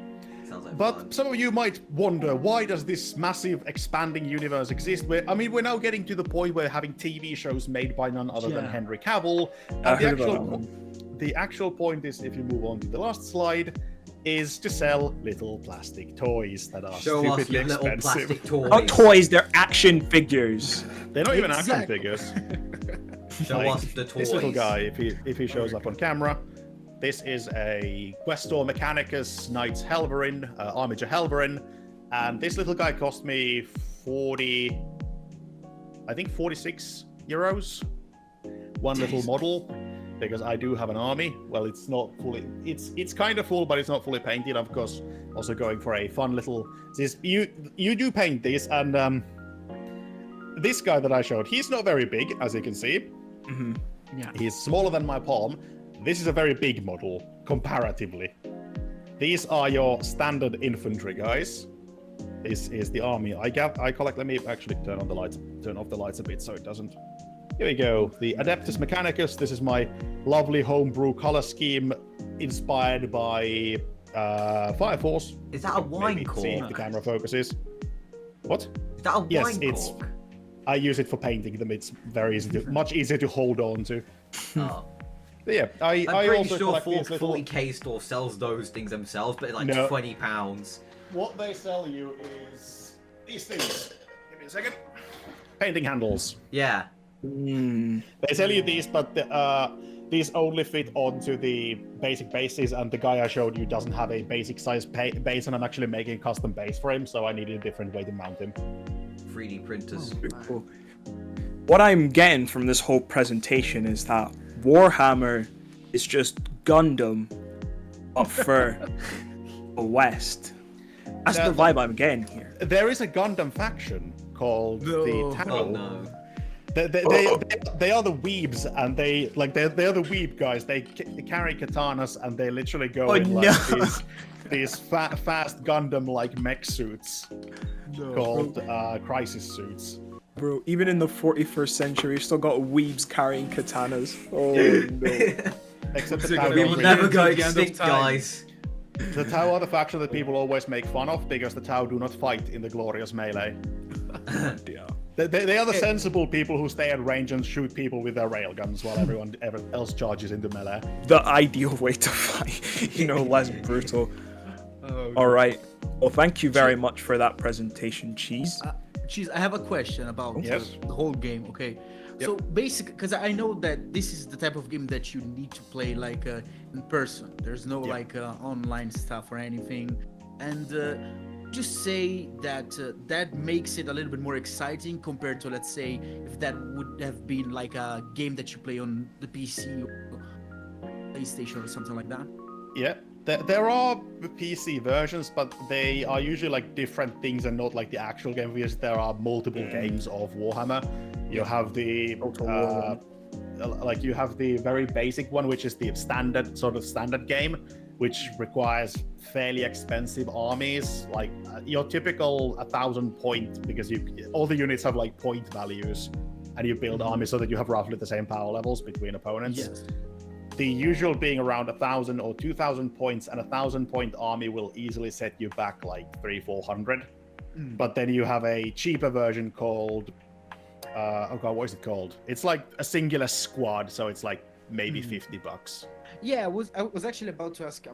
Speaker 1: But fun. Some of you might wonder, why does this massive expanding universe exist? We're now getting to the point where having TV shows made by none other than Henry Cavill. And the actual point is, if you move on to the last slide, is to sell little plastic toys that are stupidly expensive.
Speaker 4: Not toys, they're action figures.
Speaker 1: They're not even action figures.
Speaker 3: Show us the toys.
Speaker 1: This little guy, if he shows up on camera, this is a Questor Mechanicus Knights Helverin, Armiger Helverin, and this little guy cost me 46 euros. One little model, because I do have an army. Well, it's not fully, it's kind of full, but it's not fully painted. Of course, also going for a fun little. You do paint these, and this guy that I showed, he's not very big, as you can see.
Speaker 2: Mm-hmm. Yeah,
Speaker 1: he's smaller than my palm. This is a very big model, comparatively. These are your standard infantry guys. This is the army I collect. Let me actually turn off the lights a bit so it doesn't. Here we go. The Adeptus Mechanicus. This is my lovely homebrew color scheme inspired by Fire Force.
Speaker 3: Is that a wine cork?
Speaker 1: See if the camera focuses. What?
Speaker 3: Is that a wine cork?
Speaker 1: I use it for painting them. It's very easy much easier to hold on to.
Speaker 3: Oh.
Speaker 1: But yeah, I
Speaker 3: I'm pretty
Speaker 1: also
Speaker 3: sure
Speaker 1: collect these little...
Speaker 3: 40k store sells those things themselves, but like
Speaker 1: No.
Speaker 3: £20.
Speaker 1: What they sell you is these things. Give me a second. Painting handles.
Speaker 3: Yeah.
Speaker 1: They sell you these, but these only fit onto the basic bases, and the guy I showed you doesn't have a basic size base, and I'm actually making a custom base for him, so I needed a different way to mount him.
Speaker 3: 3D printers.
Speaker 4: Cool. What I'm getting from this whole presentation is that Warhammer is just Gundam up for the West. That's the vibe I'm getting here.
Speaker 1: There is a Gundam faction called the Tau.
Speaker 3: Oh no.
Speaker 1: They are the weebs, and they're the weeb guys. They carry katanas, and they literally go in like these fast Gundam like mech suits called crisis suits.
Speaker 4: Bro, even in the 41st century, we've still got weebs carrying katanas. Oh no.
Speaker 1: Except the
Speaker 2: We
Speaker 1: Tau
Speaker 3: We will
Speaker 1: don't
Speaker 3: never
Speaker 2: Until
Speaker 3: go
Speaker 2: the end of
Speaker 3: extinct,
Speaker 2: time.
Speaker 3: guys.
Speaker 1: The Tau are the faction that people always make fun of because the Tau do not fight in the glorious melee.
Speaker 4: Yeah.
Speaker 1: They are the sensible people who stay at range and shoot people with their railguns while everyone else charges into melee.
Speaker 4: The ideal way to fight, less brutal. All right. Well, thank you very much for that presentation, Cheese.
Speaker 2: Cheese, I have a question about
Speaker 1: Yes.
Speaker 2: the whole game. Okay, so basically, because I know that this is the type of game that you need to play like in person. There's no like online stuff or anything, and just say that that makes it a little bit more exciting compared to, let's say, if that would have been like a game that you play on the PC or PlayStation or something like that.
Speaker 1: Yeah, there are PC versions, but they are usually like different things and not like the actual game. Because there are multiple games of Warhammer. You have the you have the very basic one, which is the standard game, which requires fairly expensive armies, like your typical 1,000 point, because all the units have like point values, and you build armies so that you have roughly the same power levels between opponents.
Speaker 2: Yes.
Speaker 1: The usual being around 1,000 or 2,000 points, and 1,000 point army will easily set you back like 300-400. But then you have a cheaper version called what is it called? It's like a singular squad, so it's like maybe $50.
Speaker 2: Yeah, I was actually about to ask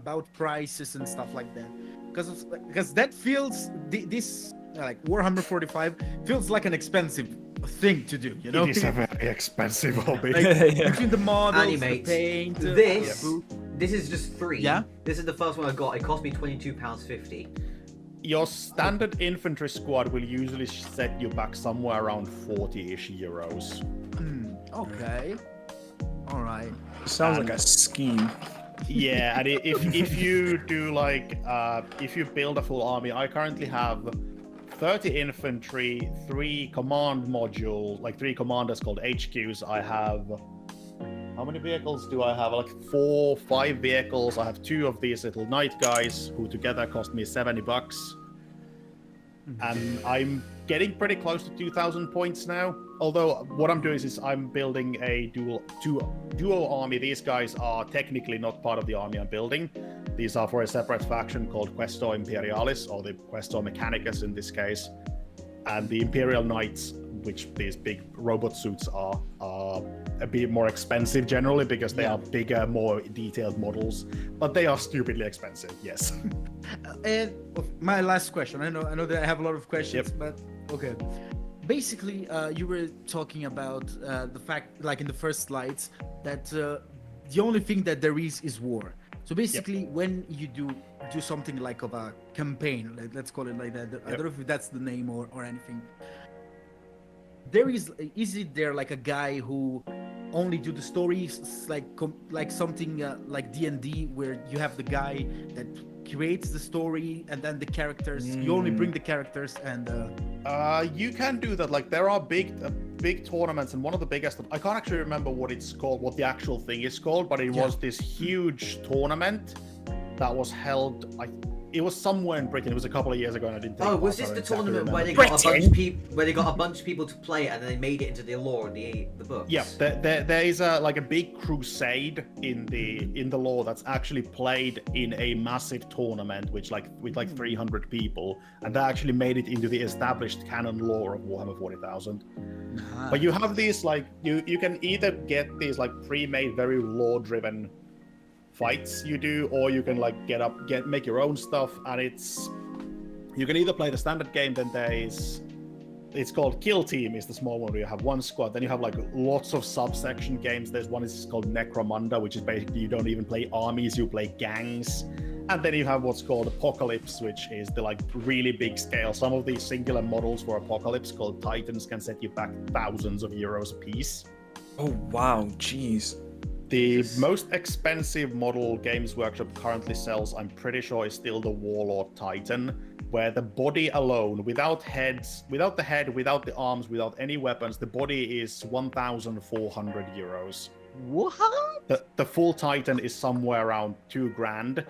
Speaker 2: about prices and stuff like that, because that feels this like Warhammer 45 feels like an expensive thing to do.
Speaker 1: It is a very expensive hobby.
Speaker 2: Between the models,
Speaker 3: Ani-Mate.
Speaker 2: the paint,
Speaker 3: This is just 3.
Speaker 2: Yeah?
Speaker 3: This is the first one I got. It cost me £22.50.
Speaker 1: Your standard infantry squad will usually set you back somewhere around 40-ish euros.
Speaker 2: Okay. All right.
Speaker 4: Sounds like a scheme.
Speaker 1: Yeah, and if you do like if you build a full army, I currently have 30 infantry, 3 command modules, like 3 commanders called HQs. I have, how many vehicles do I have? Like 5 vehicles. I have 2 of these little knight guys who together cost me $70. And I'm getting pretty close to 2,000 points now. Although what I'm doing is I'm building a duo army. These guys are technically not part of the army I'm building. These are for a separate faction called Questor Imperialis, or the Questor Mechanicus in this case. And the Imperial Knights, which these big robot suits are a bit more expensive generally because they are bigger, more detailed models. But they are stupidly expensive, yes.
Speaker 2: And my last question. I know that I have a lot of questions, but okay. Basically, you were talking about the fact, like in the first slides, that the only thing that there is war. So basically, when you do something like of a campaign, let's call it like that. I don't know if that's the name or anything. Is it there like a guy who only do the stories, like something like D&D, where you have the guy that creates the story and then the characters, you only bring the characters and
Speaker 1: you can do that. Like there are big tournaments, and one of the biggest, I can't actually remember what it's called, what the actual thing is called, but it was this huge tournament that was held it was somewhere in Britain. It was a couple of years ago, and I didn't. Take
Speaker 3: Oh,
Speaker 1: part,
Speaker 3: was
Speaker 1: so
Speaker 3: this
Speaker 1: I
Speaker 3: the
Speaker 1: don't exactly
Speaker 3: tournament where
Speaker 1: remember.
Speaker 3: they got a bunch of people, where they got a bunch of people to play it, and then they made it into the lore and the books?
Speaker 1: Yeah, there is like a big crusade in the lore that's actually played in a massive tournament, with like 300 people, and that actually made it into the established canon lore of Warhammer 40,000. But you have these like you can either get these like pre-made, very lore-driven fights you do, or you can like make your own stuff, and you can either play the standard game. Then it's called Kill Team is the small one where you have one squad. Then you have like lots of subsection games. There's one is called Necromunda, which is basically you don't even play armies, you play gangs. And then you have what's called Apocalypse, which is the like really big scale. Some of these singular models for Apocalypse called Titans can set you back thousands of euros a piece.
Speaker 4: Oh wow, jeez.
Speaker 1: The most expensive model Games Workshop currently sells, I'm pretty sure, is still the Warlord Titan, where the body alone, without the head, without the arms, without any weapons, the body is 1,400 euros.
Speaker 2: What?
Speaker 1: The full Titan is somewhere around $2,000,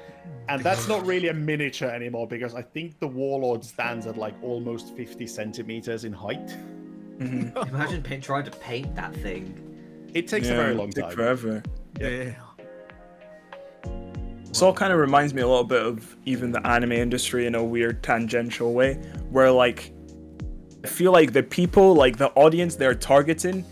Speaker 1: and that's not really a miniature anymore, because I think the Warlord stands at like almost 50 centimeters in height.
Speaker 3: Imagine trying to paint that thing.
Speaker 1: It takes a very long time.
Speaker 4: Forever.
Speaker 2: Yeah.
Speaker 4: This all kind of reminds me a little bit of even the anime industry in a weird tangential way, where like I feel like the people, like the audience they're targeting,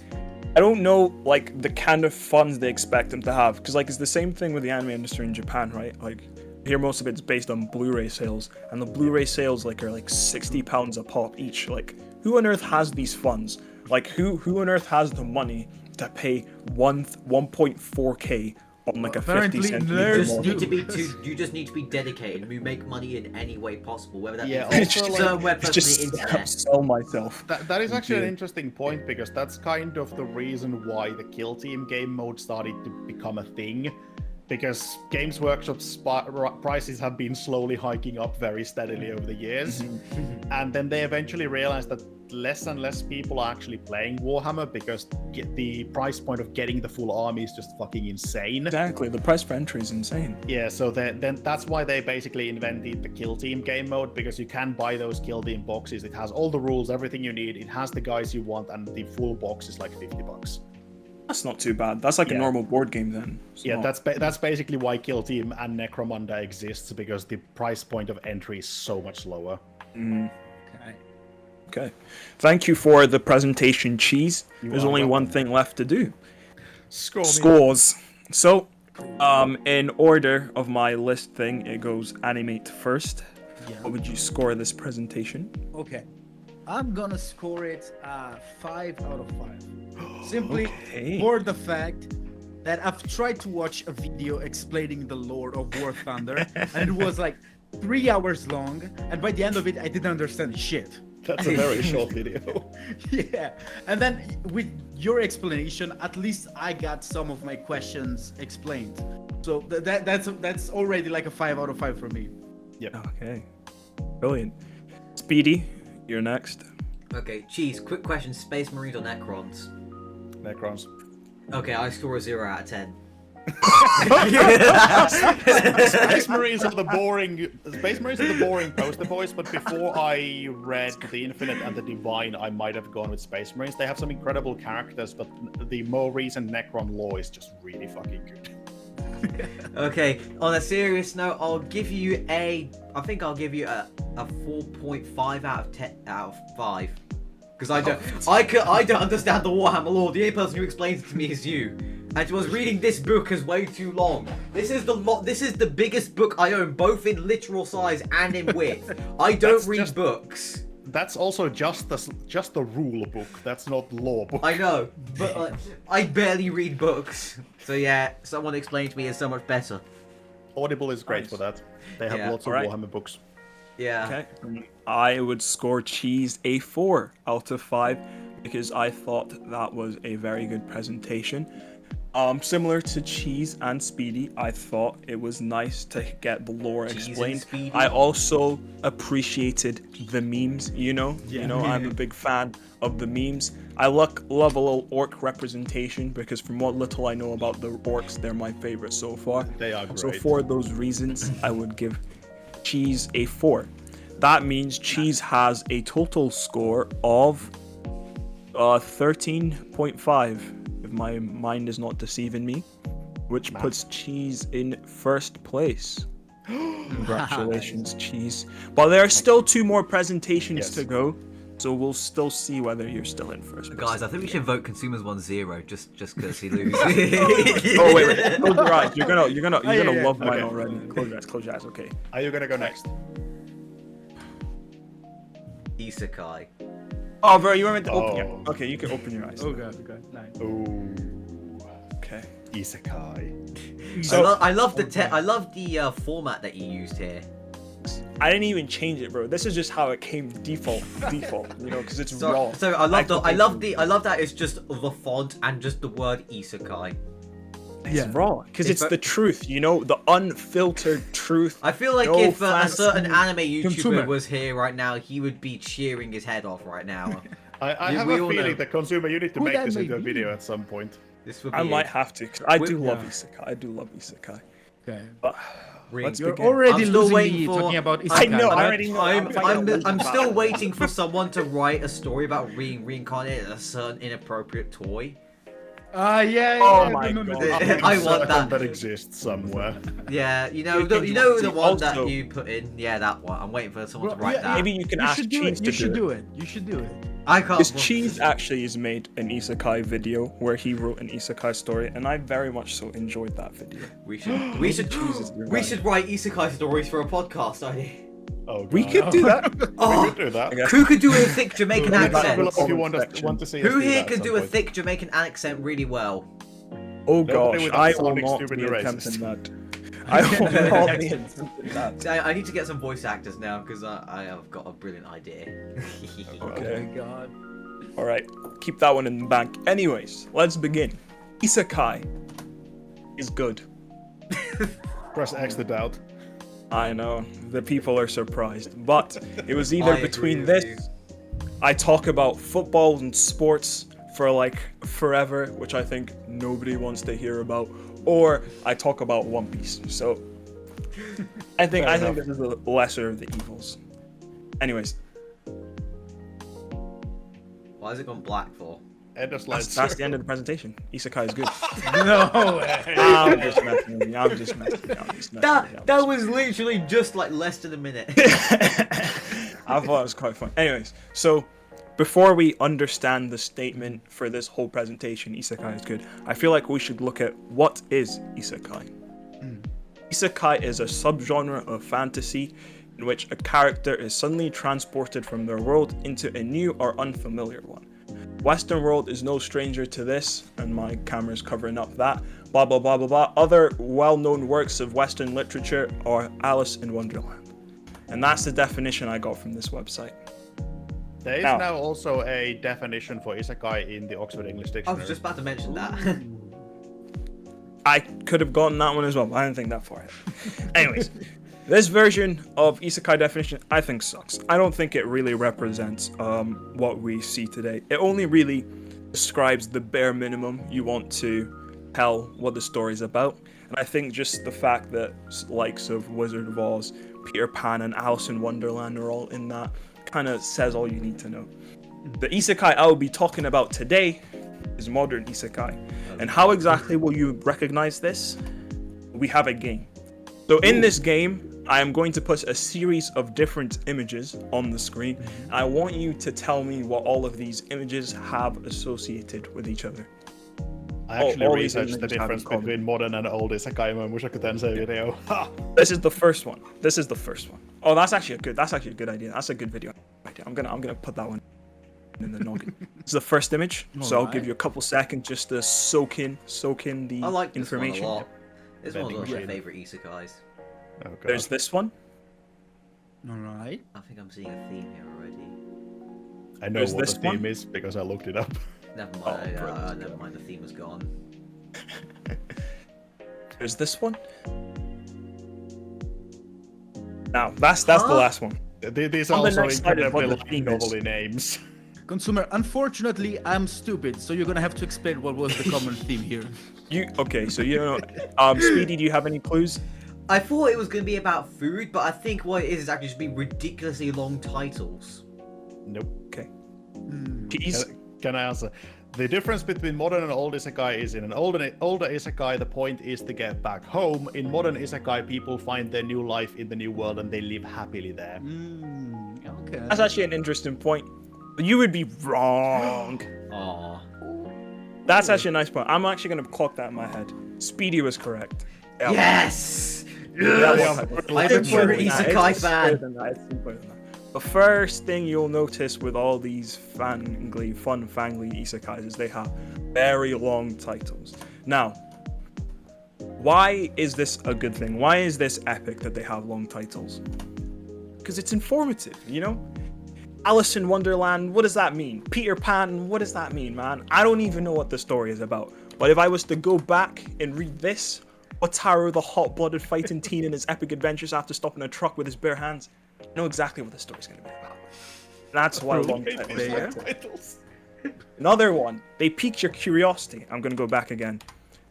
Speaker 4: I don't know like the kind of funds they expect them to have, because like it's the same thing with the anime industry in Japan, right? Like here most of it's based on Blu-ray sales, and the Blu-ray sales like are like £60 a pop each. Like who on earth has these funds? Like who on earth has the money to pay 1.4k on like a 50 cent
Speaker 3: You just need to be dedicated. You make money in any way possible, whether that
Speaker 1: also,
Speaker 3: certain websites on
Speaker 4: just
Speaker 3: the internet.
Speaker 4: sell myself.
Speaker 1: That is actually an interesting point, because that's kind of the reason why the Kill Team game mode started to become a thing. Because Games Workshop's prices have been slowly hiking up very steadily over the years. And then they eventually realized that less and less people are actually playing Warhammer, because the price point of getting the full army is just fucking insane.
Speaker 4: Exactly, the price for entry is insane.
Speaker 1: Yeah, so then that's why they basically invented the Kill Team game mode, because you can buy those Kill Team boxes. It has all the rules, everything you need. It has the guys you want, and the full box is like $50.
Speaker 4: That's not too bad. That's like a normal board game then.
Speaker 1: That's basically why Kill Team and Necromunda exists, because the price point of entry is so much lower.
Speaker 4: Okay. Thank you for the presentation, Cheese. There's only one thing left to do. Scores. So, in order of my list thing, it goes Animate first.
Speaker 2: Yeah.
Speaker 4: What would you score this presentation?
Speaker 2: Okay. I'm gonna score it 5 out of 5. Simply for the fact that I've tried to watch a video explaining the lore of War Thunder, and it was like 3 hours long, and by the end of it, I didn't understand shit.
Speaker 1: That's a very short video.
Speaker 2: Yeah, and then with your explanation, at least I got some of my questions explained. So that's already like a 5 out of 5 for me.
Speaker 1: Yep.
Speaker 4: Okay. Brilliant. Speedy, you're next.
Speaker 3: Okay, Cheese, quick question. Space Marines or Necrons?
Speaker 1: Necrons.
Speaker 3: Okay, I score a 0 out of 10.
Speaker 1: Space Marines are the boring poster boys, but before I read The Infinite and the Divine, I might have gone with Space Marines. They have some incredible characters, but the more recent Necron lore is just really fucking good.
Speaker 3: Okay, on a serious note, I'll give you a 4.5 out of 5. Because I don't understand the Warhammer lore. The only person who explains it to me is you. And was reading this book is way too long. This is the biggest book I own, both in literal size and in width. I don't read books.
Speaker 1: That's also just the rule book. That's not lore book.
Speaker 3: I know, but I barely read books. So yeah, someone explain to me is so much better.
Speaker 1: Audible is great for that. They have lots of Warhammer books.
Speaker 3: Yeah.
Speaker 4: Okay. I would score Cheese a 4 out of 5 because I thought that was a very good presentation. Similar to Cheese and Speedy, I thought it was nice to get the lore explained. I also appreciated the memes, you know, I'm a big fan of the memes. I love a little orc representation because from what little I know about the orcs, they're my favorite so far.
Speaker 1: They are great.
Speaker 4: So for those reasons, I would give cheese a 4. That means cheese has a total score of 13.5, if my mind is not deceiving me, which puts cheese in first place. Congratulations, cheese. But there are still 2 more presentations to go, so we'll still see whether you're still in first place.
Speaker 3: Guys, I think we should vote Consumers 1-0 just because he loses.
Speaker 4: Oh wait, close your eyes. You're gonna love mine already. Close your eyes. Okay.
Speaker 1: Are you gonna go next?
Speaker 3: Isekai.
Speaker 4: Oh, bro, you weren't meant to open your. Okay, you can open your eyes.
Speaker 2: Okay, nice.
Speaker 1: Ooh.
Speaker 4: Okay.
Speaker 1: Isekai.
Speaker 4: So
Speaker 3: I love the format that you used here.
Speaker 4: I didn't even change it, bro. This is just how it came default, because it's raw.
Speaker 3: So I love that it's just the font and just the word isekai.
Speaker 4: It's raw because it's the truth, the unfiltered truth.
Speaker 3: I feel like
Speaker 4: No
Speaker 3: if a
Speaker 4: fancy
Speaker 3: certain anime YouTuber
Speaker 2: Consumer.
Speaker 3: was here right now, he would be cheering his head off right now.
Speaker 1: I have
Speaker 3: we
Speaker 1: a
Speaker 3: all
Speaker 1: feeling
Speaker 3: know.
Speaker 1: the consumer, you need to
Speaker 2: Who
Speaker 1: make
Speaker 2: that
Speaker 1: this
Speaker 2: may
Speaker 1: into a
Speaker 2: be?
Speaker 1: video at some point.
Speaker 3: This would be
Speaker 4: I might have to, 'cause I do love
Speaker 2: Yeah.
Speaker 4: isekai. I do love isekai.
Speaker 2: Okay.
Speaker 4: But
Speaker 3: Ring.
Speaker 4: let's
Speaker 2: You're
Speaker 4: begin.
Speaker 2: already
Speaker 3: I'm still
Speaker 2: losing
Speaker 3: waiting
Speaker 2: me
Speaker 3: for-
Speaker 2: talking about
Speaker 3: I
Speaker 2: isekai.
Speaker 4: know, I
Speaker 2: but-
Speaker 4: already know.
Speaker 3: I'm still waiting for someone to write a story about being reincarnated as a certain inappropriate toy.
Speaker 2: Yeah,
Speaker 4: Oh
Speaker 2: I
Speaker 4: my
Speaker 2: remember
Speaker 4: God.
Speaker 2: that.
Speaker 3: I want that.
Speaker 1: That exists somewhere.
Speaker 3: Yeah,
Speaker 4: You
Speaker 3: the
Speaker 4: can
Speaker 3: one that
Speaker 4: also-
Speaker 3: you put in. Yeah, that one. I'm waiting for someone to
Speaker 2: Bro,
Speaker 3: write
Speaker 2: yeah,
Speaker 3: that.
Speaker 4: Maybe you can
Speaker 2: You
Speaker 4: ask
Speaker 2: should do
Speaker 4: Cheese
Speaker 2: it.
Speaker 4: to
Speaker 2: You should
Speaker 4: do
Speaker 2: do
Speaker 4: it.
Speaker 2: it. You should do it.
Speaker 3: I can't.
Speaker 4: Because Cheese actually has made an isekai video where he wrote an isekai story, and I very much so enjoyed that video.
Speaker 3: We should
Speaker 4: Jesus, you're
Speaker 3: we
Speaker 4: right.
Speaker 3: should write isekai stories for a podcast idea.
Speaker 1: Oh,
Speaker 4: We
Speaker 1: God.
Speaker 4: could do that.
Speaker 1: We
Speaker 3: Oh,
Speaker 1: could do that.
Speaker 4: guess-
Speaker 3: who could do a thick Jamaican
Speaker 1: Comment
Speaker 3: accent?
Speaker 1: below if you
Speaker 4: Comment
Speaker 1: want
Speaker 4: section.
Speaker 1: to see us
Speaker 3: Who
Speaker 1: do
Speaker 3: here
Speaker 1: that at
Speaker 3: can
Speaker 1: some
Speaker 3: do a
Speaker 1: point.
Speaker 3: thick Jamaican accent really well?
Speaker 4: Oh
Speaker 1: Nobody
Speaker 4: gosh,
Speaker 1: with
Speaker 4: I
Speaker 1: that
Speaker 4: will
Speaker 1: sounding
Speaker 4: not
Speaker 1: stupid
Speaker 4: be
Speaker 1: and
Speaker 4: attempting
Speaker 1: racist.
Speaker 4: that. I will not be attempting that.
Speaker 3: I need to get some voice actors now because I have got a brilliant idea.
Speaker 4: Okay.
Speaker 2: Oh my god.
Speaker 4: Alright, keep that one in the bank. Anyways, let's begin. Isekai is good.
Speaker 1: Press X to doubt.
Speaker 4: I know, the people are surprised. But it was either
Speaker 3: I agree
Speaker 4: between
Speaker 3: with
Speaker 4: this,
Speaker 3: you.
Speaker 4: I talk about football and sports for like forever, which I think nobody wants to hear about, or I talk about One Piece. So I think
Speaker 1: Fair
Speaker 4: this is the lesser of the evils. Anyways,
Speaker 3: Why has it gone black for?
Speaker 1: End of slide.
Speaker 4: that's the end of the presentation. Isekai is good.
Speaker 2: No way.
Speaker 4: I'm just messing with you. I'm just messing with you.
Speaker 3: That was literally just like less than a minute.
Speaker 4: I thought it was quite fun. Anyways, so before we understand the statement for this whole presentation, isekai is good, I feel like we should look at what is isekai. Isekai is a subgenre of fantasy in which a character is suddenly transported from their world into a new or unfamiliar one. Western world is no stranger to this, and my camera's covering up that. Blah blah blah blah blah. Other well-known works of Western literature are Alice in Wonderland. And that's the definition I got from this website.
Speaker 1: There is
Speaker 4: Now-
Speaker 1: now also a definition for isekai in the Oxford English
Speaker 3: I
Speaker 1: Dictionary.
Speaker 3: was just about to mention that.
Speaker 4: I could have gotten that one as well, but I didn't think that far ahead. Anyways, this version of isekai definition I think sucks. I don't think it really represents what we see today. It only really describes the bare minimum you want to tell what the story's about. And I think just the fact that likes of Wizard of Oz, Peter Pan, and Alice in Wonderland are all in that kind of says all you need to know. The isekai I will be talking about today is modern isekai. And how exactly will you recognize this? We have a game. So in this game, I am going to put a series of different images on the screen. I want you to tell me what all of these images have associated with each other.
Speaker 1: I actually
Speaker 4: all these
Speaker 1: researched the
Speaker 4: images have
Speaker 1: difference
Speaker 4: in common.
Speaker 1: between modern and old isekai in my Mushoku Tensei video. Ha!
Speaker 4: This is the first one. This is the first one. Oh, that's actually a good idea. That's a good video idea. I'm gonna put that one in the noggin. This is the first image, so I'll give
Speaker 2: Alright.
Speaker 4: you a couple seconds just to soak in the
Speaker 3: I like this
Speaker 4: information.
Speaker 3: one a lot. It's one of
Speaker 1: Vending
Speaker 3: my
Speaker 1: machine.
Speaker 3: favorite isekais.
Speaker 1: Oh, God.
Speaker 4: There's this one.
Speaker 2: Alright.
Speaker 3: I think I'm seeing a theme here already.
Speaker 1: I know
Speaker 4: there's
Speaker 1: what
Speaker 4: this
Speaker 1: the theme
Speaker 4: one.
Speaker 1: is because I looked it up.
Speaker 3: Never
Speaker 4: Oh,
Speaker 3: mind.
Speaker 4: brilliant.
Speaker 3: Never mind. The theme is gone.
Speaker 4: There's this one. Now that's the
Speaker 3: Huh?
Speaker 4: last one.
Speaker 1: These
Speaker 4: On
Speaker 1: are
Speaker 4: the
Speaker 1: also
Speaker 4: next slide is
Speaker 1: incredibly
Speaker 4: what the theme is.
Speaker 1: novelty names.
Speaker 2: Consumer, unfortunately, I'm stupid, so you're gonna have to explain what was the common theme here.
Speaker 4: Okay, so you know, Speedy, do you have any clues?
Speaker 3: I thought it was going to be about food, but I think what it is actually just be ridiculously long titles.
Speaker 1: Nope.
Speaker 4: Okay.
Speaker 1: Can, can I answer? The difference between modern and old isekai is in an older isekai, the point is to get back home. In modern isekai, people find their new life in the new world and they live happily there.
Speaker 2: Okay.
Speaker 4: That's actually an interesting point. But you would be wrong.
Speaker 3: Aww.
Speaker 4: That's actually a nice point. I'm actually going to clock that in my head. Speedy was correct. Yeah.
Speaker 3: Yes!
Speaker 4: That
Speaker 3: Yes!
Speaker 4: was-
Speaker 3: I'm a true isekai
Speaker 4: It's simpler
Speaker 3: fan.
Speaker 4: than that, it's simpler than that. The first thing you'll notice with all these fangly isekais is they have very long titles. Now, why is this a good thing? Why is this epic that they have long titles? Because it's informative, you know? Alice in Wonderland, what does that mean? Peter Pan, what does that mean, man? I don't even know what the story is about. But if I was to go back and read this, Wataru, the hot-blooded fighting teen in his epic adventures after stopping a truck with his bare hands, I know exactly what the story's going to be about. And that's why long titles matter. Another one, they pique your curiosity. I'm going to go back again.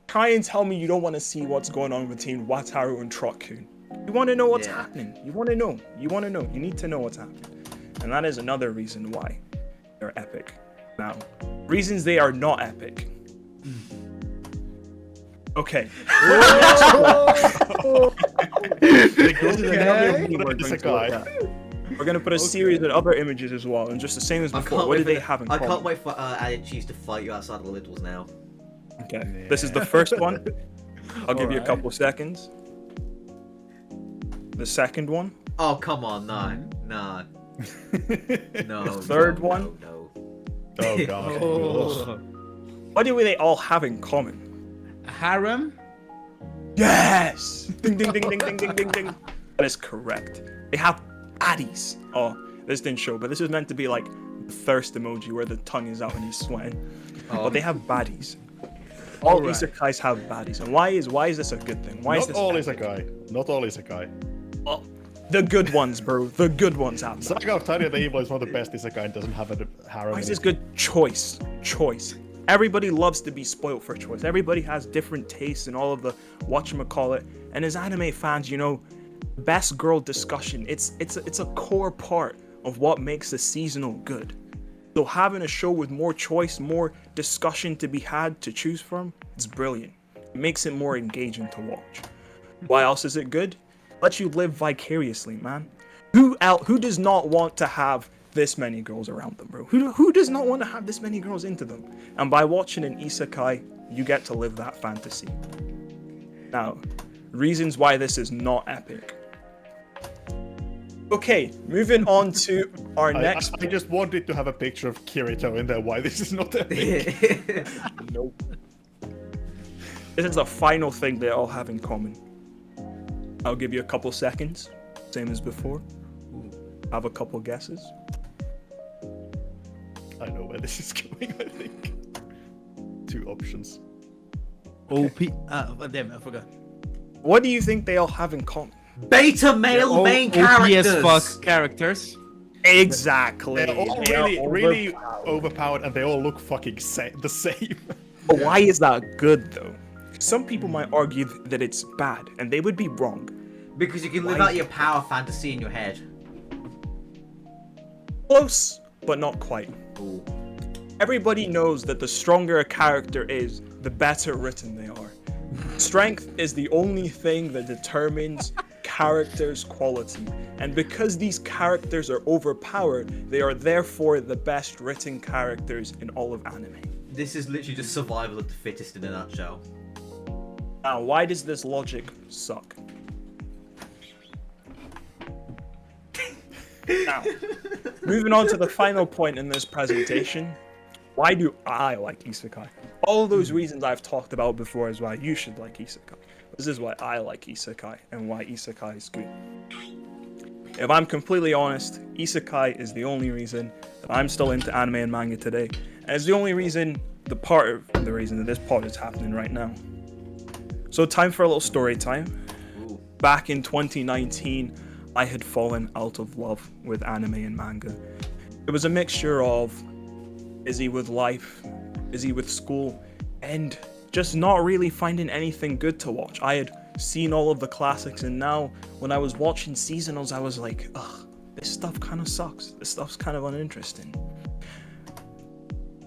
Speaker 4: Try and tell me you don't want to see what's going on between Wataru and Truck-kun. You want to know what's happening. You want to know. You want to know. You need to know what's happening. And that is another reason why they're epic. Now, reasons they are not epic. Okay. We're gonna put a series of other images as well, and just the same as before. What do they have in common?
Speaker 3: I can't wait for Added Cheese to fight you outside of the Littles now.
Speaker 4: Okay, this is the first one. I'll give you a couple seconds. The second one.
Speaker 3: Oh, come on, no. No. No.
Speaker 4: The third
Speaker 3: no,
Speaker 4: one.
Speaker 3: No.
Speaker 1: Oh god.
Speaker 4: What do they all have in common?
Speaker 2: A harem?
Speaker 4: Yes! Ding ding ding ding ding ding ding ding. That is correct. They have baddies. Oh, this didn't show, but this is meant to be like the thirst emoji where the tongue is out and he's sweating. But they have baddies. All isekais have baddies. And why is this a good thing? Why is this
Speaker 1: all
Speaker 4: epic?
Speaker 1: isekai. Not all isekai.
Speaker 4: Oh, the good ones, bro. The good ones have that.
Speaker 1: Saga of Tanya the Evil is one of the best isekai and doesn't have a harem.
Speaker 4: Why is
Speaker 1: in
Speaker 4: this
Speaker 1: it.
Speaker 4: good? Choice. Everybody loves to be spoiled for choice. Everybody has different tastes and all of the whatchamacallit. And as anime fans, you know, best girl discussion, it's a core part of what makes a seasonal good. So having a show with more choice, more discussion to be had to choose from, it's brilliant. It makes it more engaging to watch. Why else is it good? Lets you live vicariously, man. Who does not want to have this many girls around them, bro? Who does not want to have this many girls into them? And by watching an isekai, you get to live that fantasy. Now, reasons why this is not epic. Okay, moving on to our next.
Speaker 1: I just wanted to have a picture of Kirito in there. Why this is not epic?
Speaker 4: Nope. This is the final thing they all have in common. I'll give you a couple seconds, same as before. Have a couple guesses.
Speaker 1: I know where this is going, I think. 2 options.
Speaker 2: OP. Damn, I forgot.
Speaker 4: What do you think they all have in common?
Speaker 3: Beta male main characters.
Speaker 2: OP as fuck characters.
Speaker 4: Exactly.
Speaker 1: They're all
Speaker 4: They are
Speaker 1: really
Speaker 4: overpowered.
Speaker 1: overpowered and they all look fucking the same.
Speaker 4: But why is that good though? Some people might argue that it's bad, and they would be wrong.
Speaker 3: Because you can live
Speaker 4: Why
Speaker 3: out
Speaker 4: is
Speaker 3: your
Speaker 4: it
Speaker 3: power fantasy in your head.
Speaker 4: Close, but not quite.
Speaker 3: Ooh.
Speaker 4: Everybody knows that the stronger a character is, the better written they are. Strength is the only thing that determines characters' quality. And because these characters are overpowered, they are therefore the best written characters in all of anime.
Speaker 3: This is literally just survival of the fittest in a nutshell.
Speaker 4: Now, why does this logic suck? Now, moving on to the final point in this presentation, why do I like isekai? All those reasons I've talked about before is why you should like isekai. This is why I like isekai and why isekai is good. If I'm completely honest, isekai is the only reason that I'm still into anime and manga today, and it's the only reason, the reason that this pod is happening right now. So time for a little story time.
Speaker 3: Ooh.
Speaker 4: Back in 2019, I had fallen out of love with anime and manga. It was a mixture of busy with life, busy with school, and just not really finding anything good to watch. I had seen all of the classics, and now when I was watching seasonals, I was like, ugh, this stuff kind of sucks. This stuff's kind of uninteresting.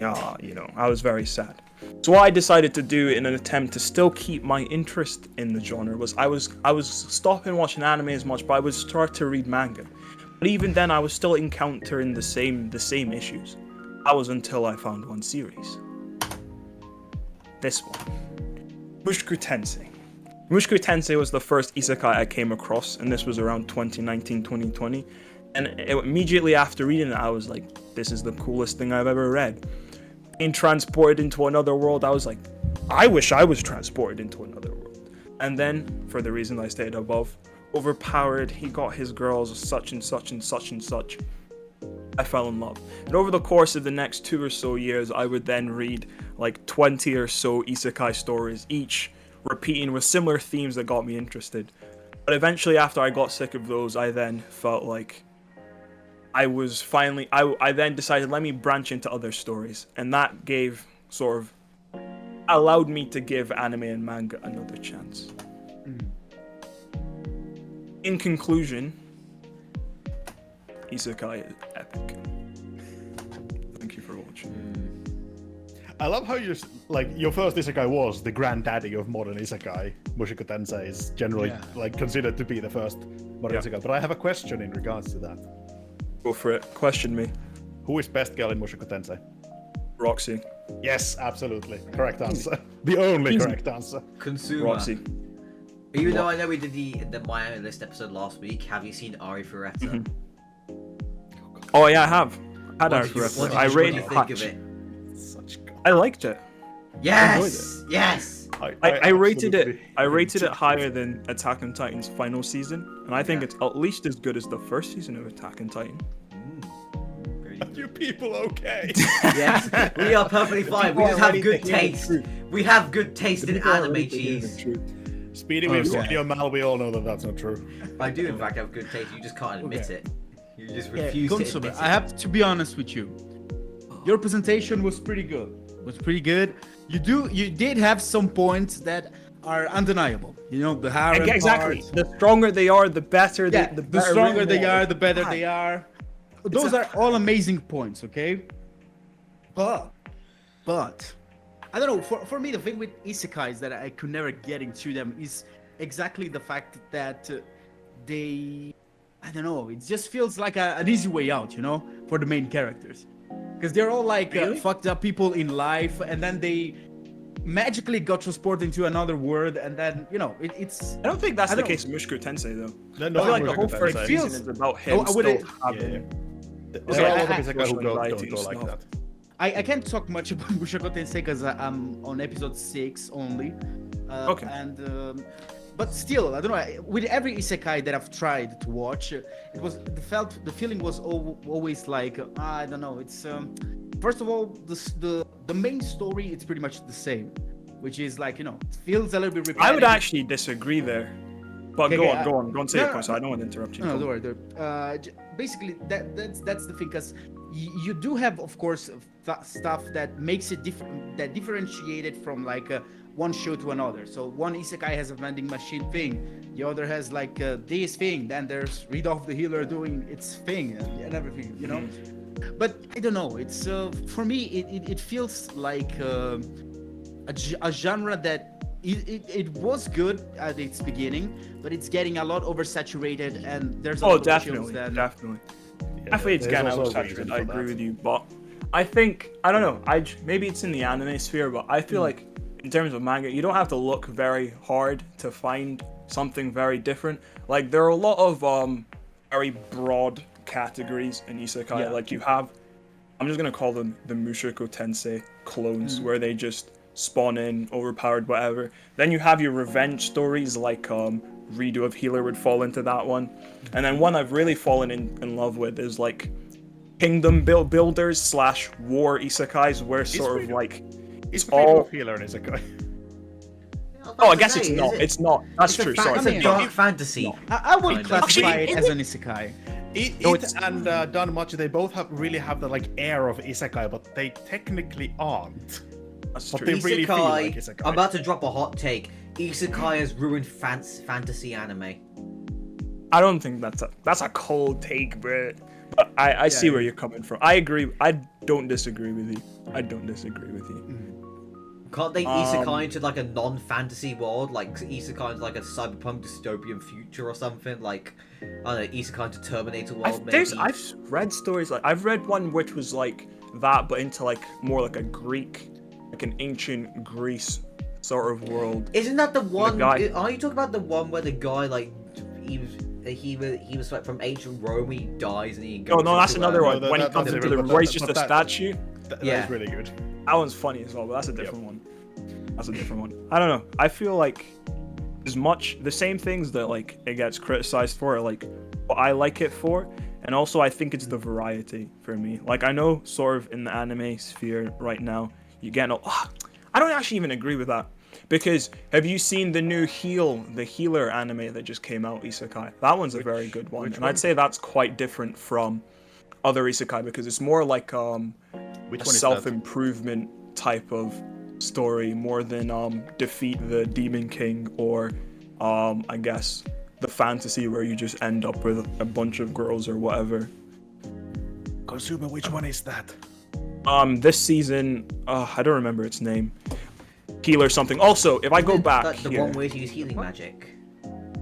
Speaker 4: Yeah, I was very sad. So what I decided to do in an attempt to still keep my interest in the genre was I was stopping watching anime as much, but I would start to read manga. But even then, I was still encountering the same issues. That was until I found one series. This one. Mushoku Tensei. Mushoku Tensei was the first isekai I came across, and this was around 2019-2020. And immediately after reading it, I was like, this is the coolest thing I've ever read. Being transported into another world, I was like, I wish I was transported into another world. And then, for the reason I stated above, overpowered, he got his girls such and such and such and such. I fell in love. And over the course of the next 2 or so years, I would then read like 20 or so isekai stories, each repeating with similar themes that got me interested. But eventually, after I got sick of those, I then felt like I then decided, let me branch into other stories. And that allowed me to give anime and manga another chance. In conclusion, isekai is epic. Thank you for watching.
Speaker 1: I love how your first isekai was the granddaddy of modern isekai. Mushoku Tensei is generally considered to be the first modern isekai. But I have a question in regards to that.
Speaker 4: Go for it. Question me.
Speaker 1: Who is best girl in Mushoku Tensei?
Speaker 4: Roxy.
Speaker 1: Yes, absolutely. Correct answer. The only correct answer.
Speaker 3: Consumer.
Speaker 4: Roxy.
Speaker 3: Even though I know we did the Miami List episode last week, have you seen Ari Fureta?
Speaker 4: Mm-hmm. Oh yeah, I have. I had Ari Fureta. I rated it.
Speaker 3: Think of it?
Speaker 4: I liked it.
Speaker 3: Yes. Yes.
Speaker 4: I rated it. I rated it higher than Attack on Titan's final season, and I think it's at least as good as the first season of Attack on Titan.
Speaker 1: Are you people okay?
Speaker 3: Yes, we are perfectly fine. We just have good taste. We have good taste in anime cheese.
Speaker 1: Speedy, we've got your Mal. We all know that that's not true.
Speaker 3: I do, in fact, have good taste. You just can't admit it. You just refuse to admit it.
Speaker 2: I have to be honest with you. Your presentation was pretty good. You did have some points that are undeniable. The harem
Speaker 4: exactly.
Speaker 2: part.
Speaker 4: The stronger they are, the better.
Speaker 2: The stronger they are, the better they are. Those are all amazing points, okay? But I don't know. For me, the thing with isekais that I could never get into them is exactly the fact that I don't know. It just feels like an easy way out, for the main characters. Because they're all like fucked up people in life, and then they magically got transported into another world, and then it's.
Speaker 4: I don't think that's the case in Mushoku Tensei though.
Speaker 1: No,
Speaker 4: I feel like the whole
Speaker 1: Mushoku
Speaker 4: first
Speaker 1: Tensei.
Speaker 4: season is about him still having.
Speaker 1: There's a lot of isekai who don't go like that.
Speaker 2: I can't talk much about Mushoku Tensei because I'm on episode 6 only.
Speaker 4: Okay.
Speaker 2: But still, I don't know. With every isekai that I've tried to watch, the feeling was always like I don't know. It's first of all the main story it's pretty much the same, which is like it feels a little bit repetitive.
Speaker 4: I would actually disagree there. But go on, say your point. So I don't want to interrupt you.
Speaker 2: No, don't worry. Basically, that's the thing, because you do have, of course, stuff that makes it different, that differentiated from like one show to another. So one isekai has a vending machine thing, the other has like this thing. Then there's Rudolph the Healer doing its thing and everything,
Speaker 4: Mm-hmm.
Speaker 2: But I don't know. It's for me, it feels like a genre that. It was good at its beginning, but it's getting a lot oversaturated, and there's a lot of
Speaker 4: definitely.
Speaker 1: Yeah,
Speaker 4: Definitely it's getting
Speaker 1: there's also a
Speaker 4: oversaturated.
Speaker 1: reason
Speaker 4: I
Speaker 1: for
Speaker 4: agree
Speaker 1: that.
Speaker 4: with you, but I think I don't know. Maybe it's in the anime sphere, but I feel like in terms of manga, you don't have to look very hard to find something very different. Like there are a lot of very broad categories in isekai.
Speaker 2: Yeah.
Speaker 4: Like you have, I'm just gonna call them the Mushoku Tensei clones, where they just spawn in, overpowered, whatever. Then you have your revenge stories, like Redo of Healer would fall into that one. And then one I've really fallen in love with is like kingdom builders / war isekais, where sort of like
Speaker 1: It's
Speaker 4: all
Speaker 1: all healer in isekai.
Speaker 4: Oh, I guess it's not. It's not. That's true. Sorry.
Speaker 3: It's a dark fantasy.
Speaker 2: I would
Speaker 3: Kind of.
Speaker 2: classify
Speaker 4: Actually,
Speaker 2: it as an isekai.
Speaker 1: It and Danmachi, they both really have the like air of isekai, but they technically aren't.
Speaker 4: That's
Speaker 1: But
Speaker 4: true.
Speaker 1: they really feel like
Speaker 3: Isekai.
Speaker 1: isekai.
Speaker 3: I'm about to drop a hot take. Isekai has ruined fantasy anime.
Speaker 4: I don't think that's a cold take, bro. But I see where you're coming from. I agree. I don't disagree with you. I don't disagree with you.
Speaker 3: Can't they isekai into like a non-fantasy world, like isekai into like a cyberpunk dystopian future or something? Like, I don't know, isekai into Terminator world.
Speaker 4: I've read stories like I've read one which was like that, but into like more like a Greek, like an ancient Greece sort of world.
Speaker 3: Isn't that the one?
Speaker 4: guy-
Speaker 3: Are you talking about the one where the guy like he was like from ancient Rome? He dies and he goes.
Speaker 4: No, that's
Speaker 3: into,
Speaker 4: another one.
Speaker 1: no,
Speaker 4: When he
Speaker 1: that-
Speaker 4: comes
Speaker 1: that's
Speaker 4: into the
Speaker 1: different,
Speaker 4: where he's
Speaker 1: but
Speaker 4: just a
Speaker 1: that-
Speaker 4: statue.
Speaker 1: That
Speaker 3: Yeah.
Speaker 1: is really good.
Speaker 4: That one's funny as well, but that's a different one. That's a different one. I don't know. I feel like as much the same things that like it gets criticized for are like what I like it for, and also I think it's the variety for me. Like I know sort of in the anime sphere right now, you get I don't actually even agree with that. Because have you seen the new the healer anime that just came out, Isekai? That one's a very good one. And I'd say that's quite different from other Isekai because it's more like
Speaker 1: Which
Speaker 4: a
Speaker 1: one is that?
Speaker 4: self-improvement type of story more than defeat the demon king or I guess the fantasy where you just end up with a bunch of girls or whatever.
Speaker 1: Consumer, which one is that?
Speaker 4: This season I don't remember its name. Healer something. Also, if I go back
Speaker 3: Like the
Speaker 4: here,
Speaker 3: wrong way to use healing magic.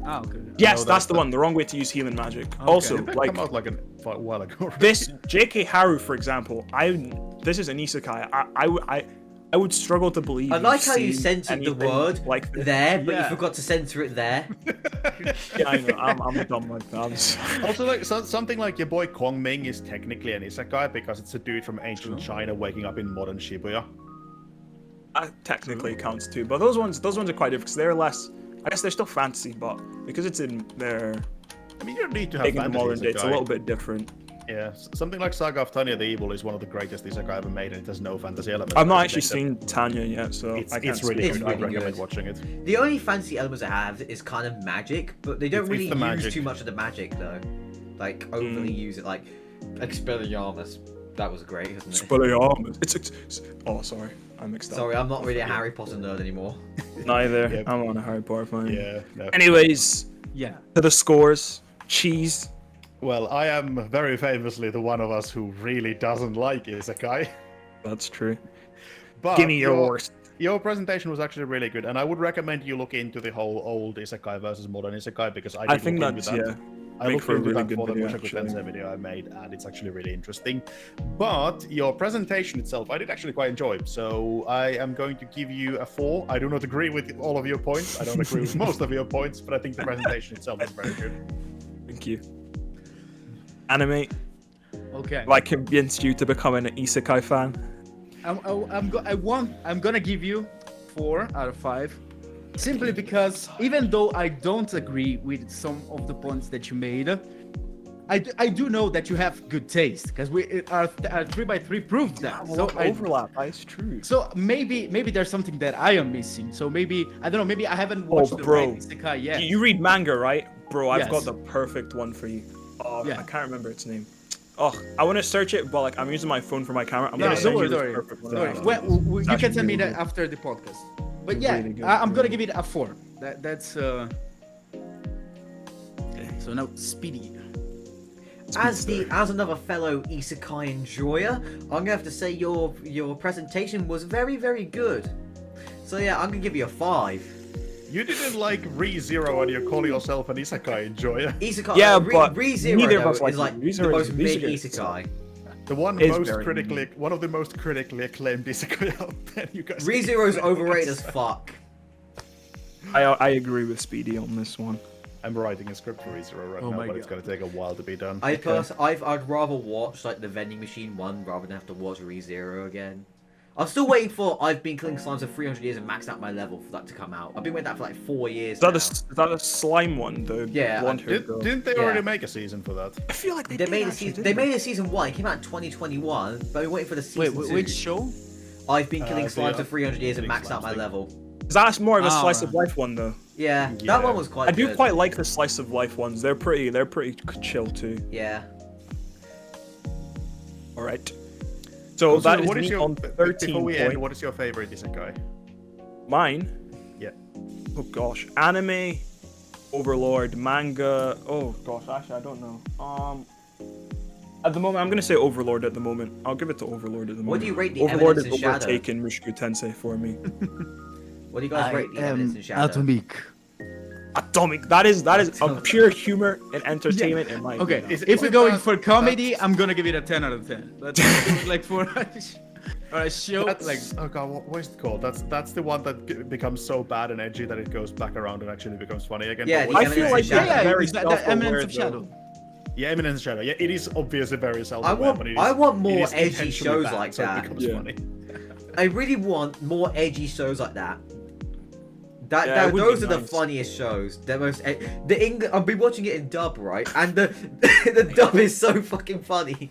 Speaker 2: Oh, good.
Speaker 4: yes,
Speaker 1: No,
Speaker 4: that's the one. The wrong way to use healing magic.
Speaker 2: Okay.
Speaker 4: Also,
Speaker 1: Did that
Speaker 4: like
Speaker 1: come out like a while ago?
Speaker 4: this J.K. Haru, for example, this is an isekai. I would struggle to believe.
Speaker 3: I like
Speaker 4: you've
Speaker 3: how you
Speaker 4: seen
Speaker 3: censored the
Speaker 4: anything
Speaker 3: word
Speaker 4: like this.
Speaker 3: there, but you
Speaker 2: Yeah.
Speaker 3: forgot to censor it there.
Speaker 4: Yeah, I know. I'm dumb like that. I'm sorry.
Speaker 1: Also, like something like your boy Kwang Ming is technically an isekai because it's a dude from ancient China waking up in modern Shibuya.
Speaker 4: That technically counts too, but those ones are quite different because they're less. I guess they're still fantasy, but because it's in their
Speaker 1: I mean, you don't need to have
Speaker 4: taking the
Speaker 1: fantasy
Speaker 4: modern day, it's a
Speaker 1: isekai.
Speaker 4: little bit different.
Speaker 1: Yeah, something like Saga of Tanya the Evil is one of the greatest isekai ever made, and it has no fantasy elements.
Speaker 4: I've not
Speaker 1: I
Speaker 4: actually
Speaker 1: think
Speaker 4: seen Tanya yet, so
Speaker 1: that
Speaker 4: I can't
Speaker 1: it's really
Speaker 4: speak
Speaker 3: It's
Speaker 1: good.
Speaker 4: to
Speaker 1: I
Speaker 4: that.
Speaker 3: really
Speaker 1: recommend
Speaker 3: good.
Speaker 1: watching it.
Speaker 3: The only fancy elements it has is kind of magic, but they don't
Speaker 1: It's
Speaker 3: really
Speaker 1: the
Speaker 3: use
Speaker 1: magic.
Speaker 3: too much of the magic though. Like overly use it, like Expelliarmus. That was great, isn't it?
Speaker 4: Expelliarmus. It's oh, sorry, I mixed up.
Speaker 3: Sorry, I'm not really a Harry Potter nerd anymore.
Speaker 4: Neither.
Speaker 1: Yep.
Speaker 4: I'm on a Harry Potter fan.
Speaker 1: Yeah. No.
Speaker 4: Anyways,
Speaker 2: Yeah.
Speaker 4: to the scores. Cheese.
Speaker 1: Well, I am very famously the one of us who really doesn't like isekai.
Speaker 4: That's true.
Speaker 1: But
Speaker 4: Give me your worst.
Speaker 1: Your presentation was actually really good, and I would recommend you look into the whole old isekai versus modern isekai because I
Speaker 4: think
Speaker 1: look
Speaker 4: that's
Speaker 1: into that. I
Speaker 4: make
Speaker 1: looked
Speaker 4: for a
Speaker 1: into
Speaker 4: really
Speaker 1: that
Speaker 4: good
Speaker 1: for the
Speaker 4: video,
Speaker 1: Mushoku
Speaker 4: actually.
Speaker 1: Tensei video I made, and it's actually really interesting. But your presentation itself, I did actually quite enjoy. So I am going to give you a 4. I do not agree with all of your points. I don't agree with most of your points, but I think the presentation itself is very good.
Speaker 4: Thank you. Anime.
Speaker 2: Okay.
Speaker 4: Have I convinced you to become an isekai fan?
Speaker 2: I'm gonna give you 4 out of 5, simply because even though I don't agree with some of the points that you made, I do know that you have good taste because our 3x3 proved that. So
Speaker 4: overlap. That's true.
Speaker 2: So maybe there's something that I am missing. So maybe I don't know. Maybe I haven't watched the
Speaker 4: bro.
Speaker 2: right isekai yet.
Speaker 4: You read manga, right? Bro, I've
Speaker 2: Yes.
Speaker 4: got the perfect one for you. Oh,
Speaker 2: Yeah.
Speaker 4: I can't remember its name. Oh, I want to search it, but like I'm using my phone for my camera. I'm
Speaker 2: No,
Speaker 4: gonna send
Speaker 2: don't
Speaker 4: you this
Speaker 2: worry.
Speaker 4: perfect one.
Speaker 2: Don't worry.
Speaker 4: after.
Speaker 2: Well, you can
Speaker 4: actually
Speaker 2: send me
Speaker 4: really
Speaker 2: that
Speaker 4: good.
Speaker 2: after the podcast. But
Speaker 4: It's
Speaker 2: yeah,
Speaker 4: really good,
Speaker 2: I'm gonna
Speaker 4: really
Speaker 2: give it a 4. That's So now Speedy.
Speaker 3: As another fellow isekai enjoyer, I'm gonna have to say your presentation was very, very good. So yeah, I'm gonna give you a 5.
Speaker 1: You didn't like ReZero and you call yourself an isekai enjoyer.
Speaker 3: Isekai,
Speaker 4: Yeah, but
Speaker 3: ReZero
Speaker 4: neither of
Speaker 3: though,
Speaker 4: us like
Speaker 3: is like
Speaker 4: it.
Speaker 3: the
Speaker 4: ReZero
Speaker 3: most
Speaker 4: is-
Speaker 3: mid
Speaker 4: ReZero is-
Speaker 3: isekai.
Speaker 1: The one
Speaker 4: It's
Speaker 1: most
Speaker 4: very
Speaker 1: critically, one of the most critically acclaimed isekai out there. You guys.
Speaker 3: ReZero's overrated as fuck.
Speaker 4: I agree with Speedy on this one.
Speaker 1: I'm writing a script for ReZero right
Speaker 2: Oh
Speaker 1: now,
Speaker 2: my
Speaker 1: but it's
Speaker 2: God.
Speaker 1: gonna take a while to be done.
Speaker 3: I'd rather watch like the vending machine one rather than have to watch ReZero again. I'm still waiting for I've been killing slimes for 300 years and maxed out my level for that to come out. I've been waiting that for like 4 years
Speaker 4: Is
Speaker 3: now.
Speaker 4: that the slime one? The
Speaker 3: Yeah,
Speaker 4: blonde hair girl?
Speaker 1: Didn't they
Speaker 3: Yeah.
Speaker 1: already make a season for that?
Speaker 4: I feel like
Speaker 3: They made a season. They made a season 1. It came out in 2021, but we're waiting for the season 2.
Speaker 2: Which show?
Speaker 3: I've been killing
Speaker 1: the,
Speaker 3: slimes for 300 years and
Speaker 1: killing
Speaker 3: maxed out my
Speaker 1: slimes thing.
Speaker 3: level.
Speaker 4: That's more of a
Speaker 2: Oh,
Speaker 4: slice of
Speaker 2: right.
Speaker 4: life one though.
Speaker 3: Yeah,
Speaker 1: Yeah.
Speaker 3: that one was quite.
Speaker 4: I do
Speaker 3: good.
Speaker 4: quite like the slice of life ones. They're pretty chill too.
Speaker 3: Yeah.
Speaker 4: All right. So that is
Speaker 1: what is
Speaker 4: me
Speaker 1: your
Speaker 4: on
Speaker 1: before
Speaker 4: 13
Speaker 1: we end?
Speaker 4: points.
Speaker 1: What is your favorite isekai?
Speaker 4: Mine?
Speaker 1: Yeah.
Speaker 4: Oh gosh, anime, Overlord, manga. Oh gosh, actually I don't know. At the moment, I'm gonna say Overlord. At the moment, I'll give it to Overlord at the moment.
Speaker 3: What do you rate the
Speaker 4: Overlord
Speaker 3: Eminence
Speaker 4: is
Speaker 3: in Shadow?
Speaker 4: overtaken Mushoku Tensei for me.
Speaker 3: What do you guys rate the Eminence in Shadow?
Speaker 2: Atomic.
Speaker 4: Atomic. That is a
Speaker 3: Atomic.
Speaker 4: pure humor and entertainment in my
Speaker 2: Okay,
Speaker 4: opinion.
Speaker 2: if we're going for
Speaker 1: that-
Speaker 2: comedy,
Speaker 1: that's-
Speaker 2: I'm gonna give it a 10 out of 10. But like for a show,
Speaker 1: That's
Speaker 2: like
Speaker 1: oh god, what is it called? That's the one that becomes so bad and edgy that it goes back around and actually becomes funny again.
Speaker 3: Yeah,
Speaker 1: But
Speaker 3: the
Speaker 4: I
Speaker 1: what's-
Speaker 4: feel
Speaker 3: Eminence
Speaker 4: like
Speaker 3: in
Speaker 4: that's
Speaker 3: Shadow.
Speaker 4: very
Speaker 2: that Eminence
Speaker 4: self-aware,
Speaker 2: of Shadow.
Speaker 1: Yeah, Eminence Shadow. Yeah, it is obviously very self-aware,
Speaker 3: I want-
Speaker 1: but it is,
Speaker 3: I want
Speaker 1: it
Speaker 3: more
Speaker 1: is
Speaker 3: edgy
Speaker 1: intentionally
Speaker 3: shows
Speaker 1: bad,
Speaker 3: like
Speaker 1: so
Speaker 3: that.
Speaker 1: It becomes
Speaker 4: Yeah.
Speaker 1: funny.
Speaker 3: I really want more edgy shows like that.
Speaker 4: Yeah, it would
Speaker 3: Those
Speaker 4: be
Speaker 3: are the
Speaker 4: nice.
Speaker 3: funniest shows. The most the English. I've been watching it in dub, right? And the the dub is so fucking funny.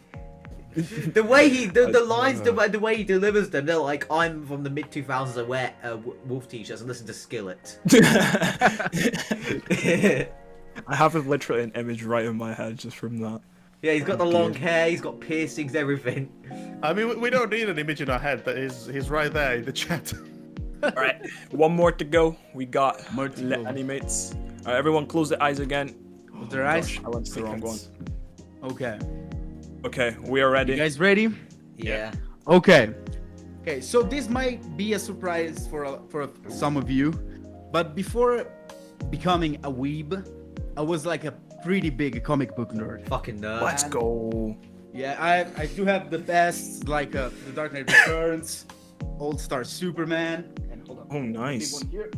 Speaker 3: The way the lines, the way he delivers them, they're like, I'm from the mid 2000s. I wear wolf t-shirts and listen to Skillet.
Speaker 4: I have literally an image right in my head just from that.
Speaker 3: Yeah, he's got the
Speaker 4: Oh,
Speaker 3: long
Speaker 4: dear.
Speaker 3: hair. He's got piercings, everything.
Speaker 1: I mean, we don't need an image in our head. That is, he's right there in the chat.
Speaker 4: All right, one more to go. We got
Speaker 2: More to go.
Speaker 4: TheAni-Mates. All right, everyone, close their eyes again.
Speaker 2: With their eyes.
Speaker 4: Gosh, I went to the wrong one.
Speaker 2: Okay.
Speaker 4: Okay, we are ready.
Speaker 2: You guys ready?
Speaker 3: Yeah.
Speaker 2: Okay. Okay, so this might be a surprise for some of you, but before becoming a weeb, I was like a pretty big comic book nerd.
Speaker 3: Fucking nerd.
Speaker 4: Let's go.
Speaker 2: Yeah, I do have the best, like The Dark Knight Returns, All Star Superman, and hold on.
Speaker 4: Oh, nice.
Speaker 2: Big one here.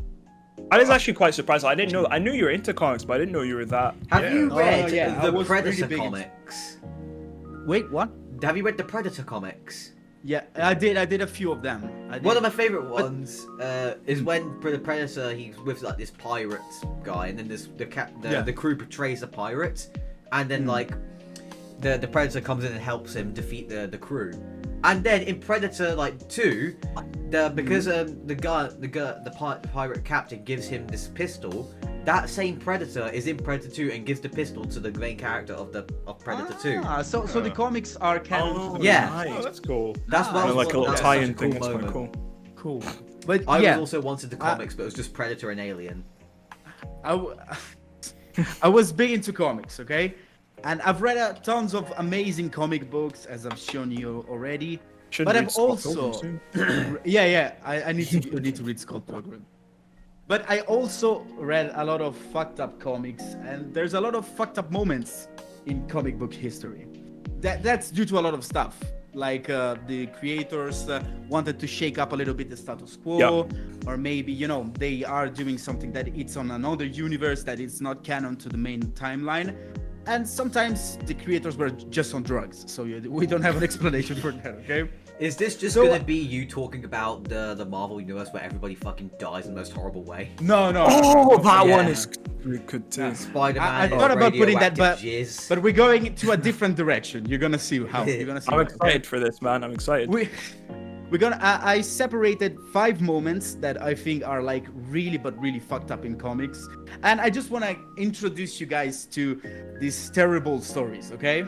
Speaker 4: I was actually quite surprised. I didn't know. I knew you were into comics, but I didn't know you were that.
Speaker 3: Have
Speaker 1: Yeah.
Speaker 3: you
Speaker 2: Oh,
Speaker 3: read
Speaker 2: yeah, I
Speaker 3: the
Speaker 2: was really
Speaker 3: Predator
Speaker 2: big into-
Speaker 3: comics?
Speaker 2: Wait, what?
Speaker 3: Have you read the Predator comics?
Speaker 2: Yeah, I did a few of them. I did.
Speaker 3: One of my favorite ones is when the Predator, he's with like this pirate guy, and then the crew portrays the pirate, and then like the Predator comes in and helps him defeat the crew. And then in Predator like 2, because the pirate captain gives him this pistol, that same Predator is in Predator 2 and gives the pistol to the main character of Predator 2.
Speaker 2: So the comics are canon.
Speaker 4: Oh,
Speaker 2: to the
Speaker 3: Yeah.
Speaker 4: nice.
Speaker 1: Oh, that's cool.
Speaker 3: That's what I was
Speaker 4: Like a little
Speaker 3: that's
Speaker 4: tie-in
Speaker 3: such a
Speaker 4: thing.
Speaker 3: cool
Speaker 4: That's quite
Speaker 3: moment.
Speaker 4: cool.
Speaker 2: Cool. But
Speaker 3: I
Speaker 2: yeah,
Speaker 3: was also wanted the comics, but it was just Predator and Alien.
Speaker 2: I was big into comics, okay? And I've read tons of amazing comic books, as I've shown you already.
Speaker 4: Should
Speaker 2: But
Speaker 4: read
Speaker 2: I've
Speaker 4: Scott
Speaker 2: also,
Speaker 4: Pilgrim soon.
Speaker 2: I need to read Scott Pilgrim. But I also read a lot of fucked up comics, and there's a lot of fucked up moments in comic book history. That's due to a lot of stuff, like the creators wanted to shake up a little bit the status quo, or maybe they are doing something that it's on another universe that is not canon to the main timeline. And sometimes the creators were just on drugs, so we don't have an explanation for that, okay?
Speaker 3: Is this just
Speaker 2: So-
Speaker 3: gonna be you talking about the Marvel universe where everybody fucking dies in the most horrible way?
Speaker 2: No.
Speaker 4: Oh, that
Speaker 3: Yeah.
Speaker 4: one is good too.
Speaker 3: Spider-Man.
Speaker 2: I thought about putting that, but
Speaker 3: jizz.
Speaker 2: we're going into a different direction. You're gonna see how. You're gonna see.
Speaker 4: I'm
Speaker 2: why,
Speaker 4: excited for this, man. I'm excited.
Speaker 2: We're gonna. I separated 5 moments that I think are like really, but really fucked up in comics, and I just want to introduce you guys to these terrible stories. Okay,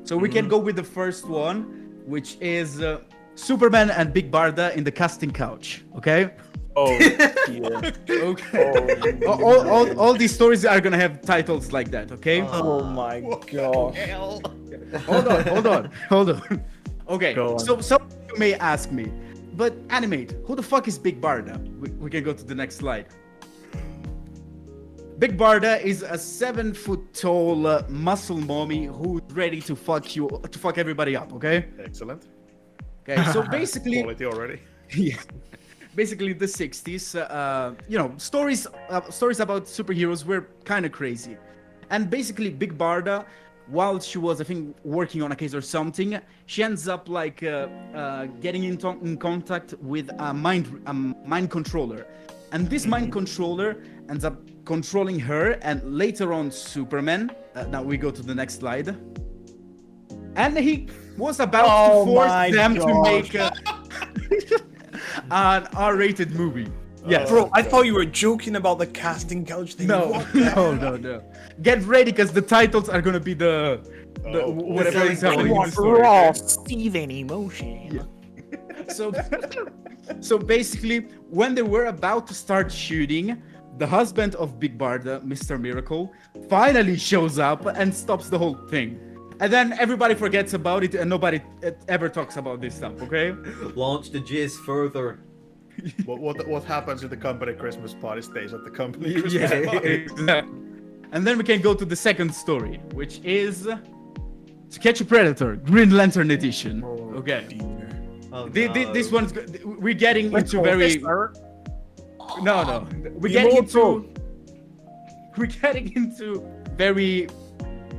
Speaker 2: so we can go with the first one, which is Superman and Big Barda in the casting couch. Okay.
Speaker 4: Oh, yeah.
Speaker 2: Okay.
Speaker 4: Oh,
Speaker 2: all these stories are gonna have titles like that. Okay.
Speaker 4: oh my god.
Speaker 1: Hell.
Speaker 2: Hold on. Okay,
Speaker 4: Go on.
Speaker 2: so some of you may ask me, but Animate, who the fuck is Big Barda? We can go to the next slide. Big Barda is a 7-foot tall muscle mommy who's ready to fuck everybody up. Okay.
Speaker 1: Excellent.
Speaker 2: Okay. So basically,
Speaker 1: Quality already.
Speaker 2: yeah. Basically, the 60s, stories about superheroes were kind of crazy. And basically, Big Barda, while she was, I think, working on a case or something, she ends up like getting in contact with a mind controller. And this mind controller ends up controlling her, and later on, Superman. Now we go to the next slide. And he was about to force them to make an R-rated movie. Yes.
Speaker 4: Bro, I thought you were joking about the casting couch thing.
Speaker 2: No,
Speaker 4: What the
Speaker 2: no. Get ready, because the titles are gonna be the
Speaker 1: Oh,
Speaker 2: whatever
Speaker 3: very
Speaker 2: is happening in
Speaker 3: boring.
Speaker 2: the story.
Speaker 4: raw Steven emotion.
Speaker 2: So, so basically, when they were about to start shooting, the husband of Big Barda, Mr. Miracle, finally shows up and stops the whole thing. And then everybody forgets about it, and nobody ever talks about this stuff. Okay?
Speaker 3: Launch the jizz further.
Speaker 1: What happens if the company Christmas party stays at the company Christmas
Speaker 2: Yeah,
Speaker 1: party?
Speaker 2: exactly. And then we can go to the second story, which is To Catch a Predator, Green Lantern Edition. Okay.
Speaker 3: Oh,
Speaker 2: This
Speaker 3: no.
Speaker 2: one's we're getting into very no. We're getting into very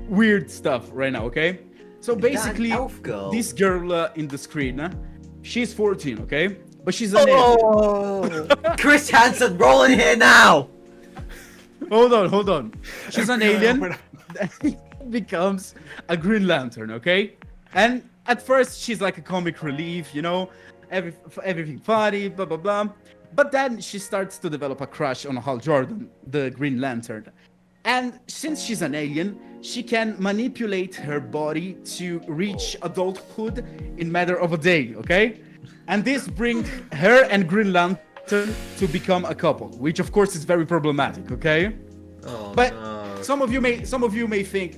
Speaker 2: weird stuff right now, okay? So basically,
Speaker 3: elf girl.
Speaker 2: this girl in the screen, she's 14, okay? But she's an alien.
Speaker 3: Chris Hansen rolling here now.
Speaker 2: Hold on. She's an alien that becomes a Green Lantern, okay? And at first, she's like a comic relief, you know? Everything funny, blah, blah, blah. But then she starts to develop a crush on Hal Jordan, the Green Lantern. And since she's an alien, she can manipulate her body to reach adulthood in matter of a day, okay? And this brings her and Green Lantern to become a couple, which of course is very problematic, okay?
Speaker 3: Oh,
Speaker 2: But
Speaker 3: no.
Speaker 2: some of you may think,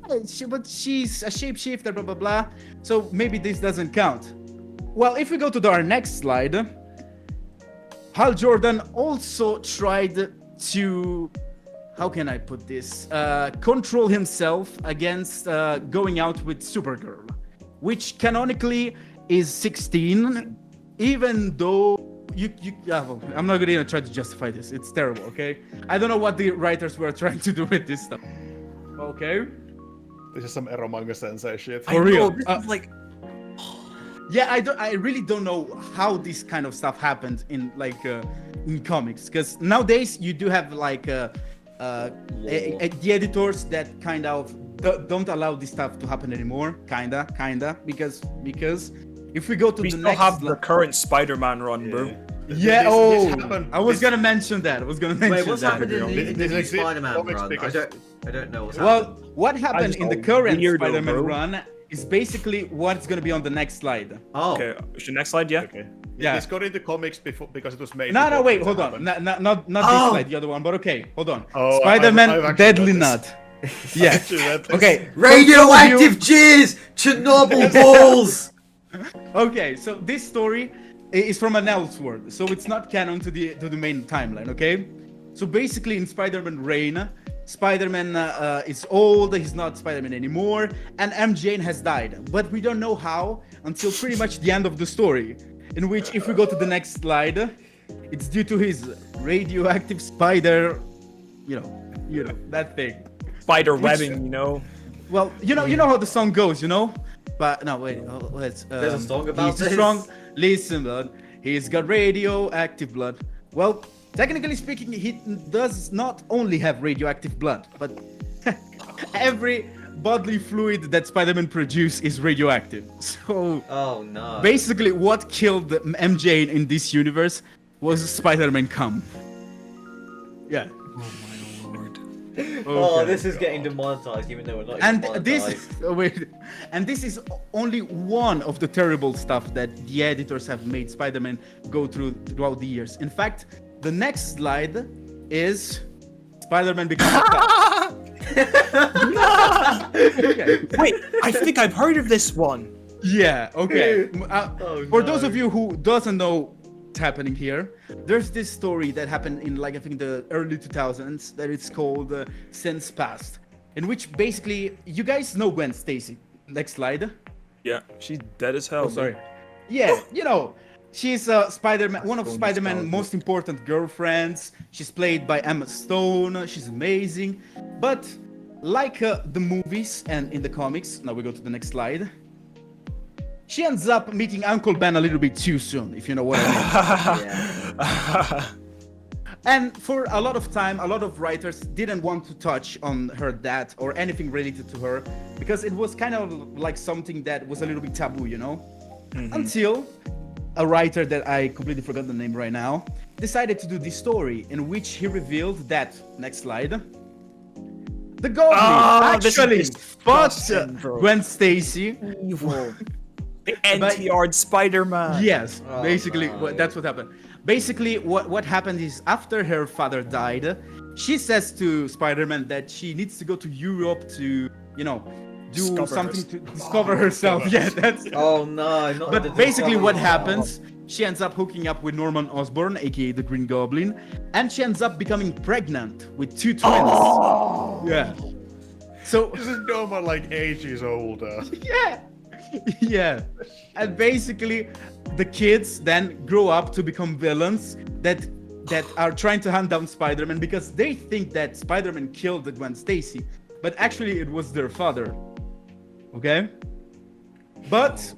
Speaker 2: but she's a shapeshifter, blah blah blah. So maybe this doesn't count. Well, if we go to our next slide, Hal Jordan also tried to, how can I put this, control himself against going out with Supergirl, which canonically is 16, even though well, I'm not gonna try to justify this. It's terrible, okay? I don't know what the writers were trying to do with this stuff. Okay?
Speaker 1: This is some Eromanga sensei shit.
Speaker 2: For real.
Speaker 4: This is like
Speaker 2: Yeah, I really don't know how this kind of stuff happened in comics, because nowadays you do have like the editors that kind of don't allow this stuff to happen anymore, kinda, because if we go to
Speaker 4: we
Speaker 2: the
Speaker 4: still
Speaker 2: next
Speaker 4: have the current Spider-Man run, bro.
Speaker 2: yeah,
Speaker 1: This happened-
Speaker 2: I was
Speaker 1: this-
Speaker 2: gonna mention that.
Speaker 3: Wait, what's happened in
Speaker 1: This
Speaker 3: the new
Speaker 1: exists
Speaker 3: Spider-Man
Speaker 1: comics
Speaker 3: run?
Speaker 1: because-
Speaker 3: I don't know what's
Speaker 2: Well,
Speaker 3: happened.
Speaker 2: what happened
Speaker 4: just
Speaker 2: in the
Speaker 4: a
Speaker 2: current
Speaker 4: weirdo,
Speaker 2: Spider-Man
Speaker 4: bro.
Speaker 2: run is basically what's gonna be on the next slide.
Speaker 3: Oh,
Speaker 4: Okay, is the next slide, yeah?
Speaker 1: Okay.
Speaker 2: Yeah.
Speaker 1: This got into comics before because it was made.
Speaker 2: No,
Speaker 1: before
Speaker 2: wait,
Speaker 1: this
Speaker 2: hold on.
Speaker 1: happened.
Speaker 2: Not this
Speaker 3: Oh!
Speaker 2: slide, the other one, but okay, hold on.
Speaker 1: Oh,
Speaker 2: Spider-Man
Speaker 1: I've actually
Speaker 2: Deadly
Speaker 1: read
Speaker 2: Nut.
Speaker 1: this.
Speaker 2: Yeah.
Speaker 1: Actually read this.
Speaker 2: Okay.
Speaker 3: radioactive jizz, Chernobyl balls.
Speaker 2: Okay, so this story is from an Elseworld, so it's not canon to the main timeline. Okay, so basically in Spider-Man Reign, Spider-Man is old, he's not Spider-Man anymore, and MJ has died, but we don't know how until pretty much the end of the story, in which if we go to the next slide, it's due to his radioactive spider, you know that thing.
Speaker 4: Spider webbing, you know.
Speaker 2: Well, you know how the song goes, you know. But no, wait. Let's.
Speaker 3: There's a song about
Speaker 2: he's
Speaker 3: this?
Speaker 2: strong. Listen, blood. He's got radioactive blood. Well, technically speaking, he does not only have radioactive blood, but every bodily fluid that Spider-Man produces is radioactive. So
Speaker 3: Oh no.
Speaker 2: basically, what killed MJ in this universe was Spider-Man cum. Yeah.
Speaker 3: Oh,
Speaker 2: Okay.
Speaker 3: this is getting demonetized, even though we're not.
Speaker 2: And
Speaker 3: even
Speaker 2: this
Speaker 3: demonetized.
Speaker 2: wait, and this is only one of the terrible stuff that the editors have made Spider-Man go throughout the years. In fact, the next slide is Spider-Man becomes a cop. Okay.
Speaker 4: Wait, I think I've heard of this one.
Speaker 2: Yeah. Okay.
Speaker 3: Oh,
Speaker 2: For
Speaker 3: no.
Speaker 2: those of you who doesn't know what's happening here, there's this story that happened in I think the early 2000s that it's called Since Past, in which basically you guys know Gwen Stacy. Next slide.
Speaker 4: Yeah, she's dead as hell.
Speaker 2: Oh, sorry. Yeah, she's Spider-Man, one of Spider-Man's most important girlfriends. She's played by Emma Stone. She's amazing. But like the movies and in the comics, now we go to the next slide. She ends up meeting Uncle Ben a little bit too soon, if you know what I mean.
Speaker 3: Yeah.
Speaker 2: And for a lot of time, a lot of writers didn't want to touch on her dad or anything related to her because it was kind of like something that was a little bit taboo, you know? Until a writer that I completely forgot the name right now decided to do this story in which he revealed that, next slide, the Goblin actually fought
Speaker 4: disgusting,
Speaker 2: Gwen Stacy.
Speaker 4: Evil. The NTR Spider-Man.
Speaker 2: Yes,
Speaker 3: Oh,
Speaker 2: basically
Speaker 3: no.
Speaker 2: that's what happened. Basically, what happened is after her father died, she says to Spider-Man that she needs to go to Europe to, you know, do
Speaker 4: Discover
Speaker 2: something
Speaker 4: herself.
Speaker 2: to discover herself. Yeah, that's.
Speaker 3: Oh no! Not the
Speaker 2: But basically, what
Speaker 3: Discovery.
Speaker 2: happens? She ends up hooking up with Norman Osborn, aka the Green Goblin, and she ends up becoming pregnant with 2 twins. Yeah. So
Speaker 1: This is Norman like ages older.
Speaker 2: yeah, yeah, and basically, the kids then grow up to become villains that are trying to hunt down Spider-Man because they think that Spider-Man killed Gwen Stacy, but actually it was their father. Okay. But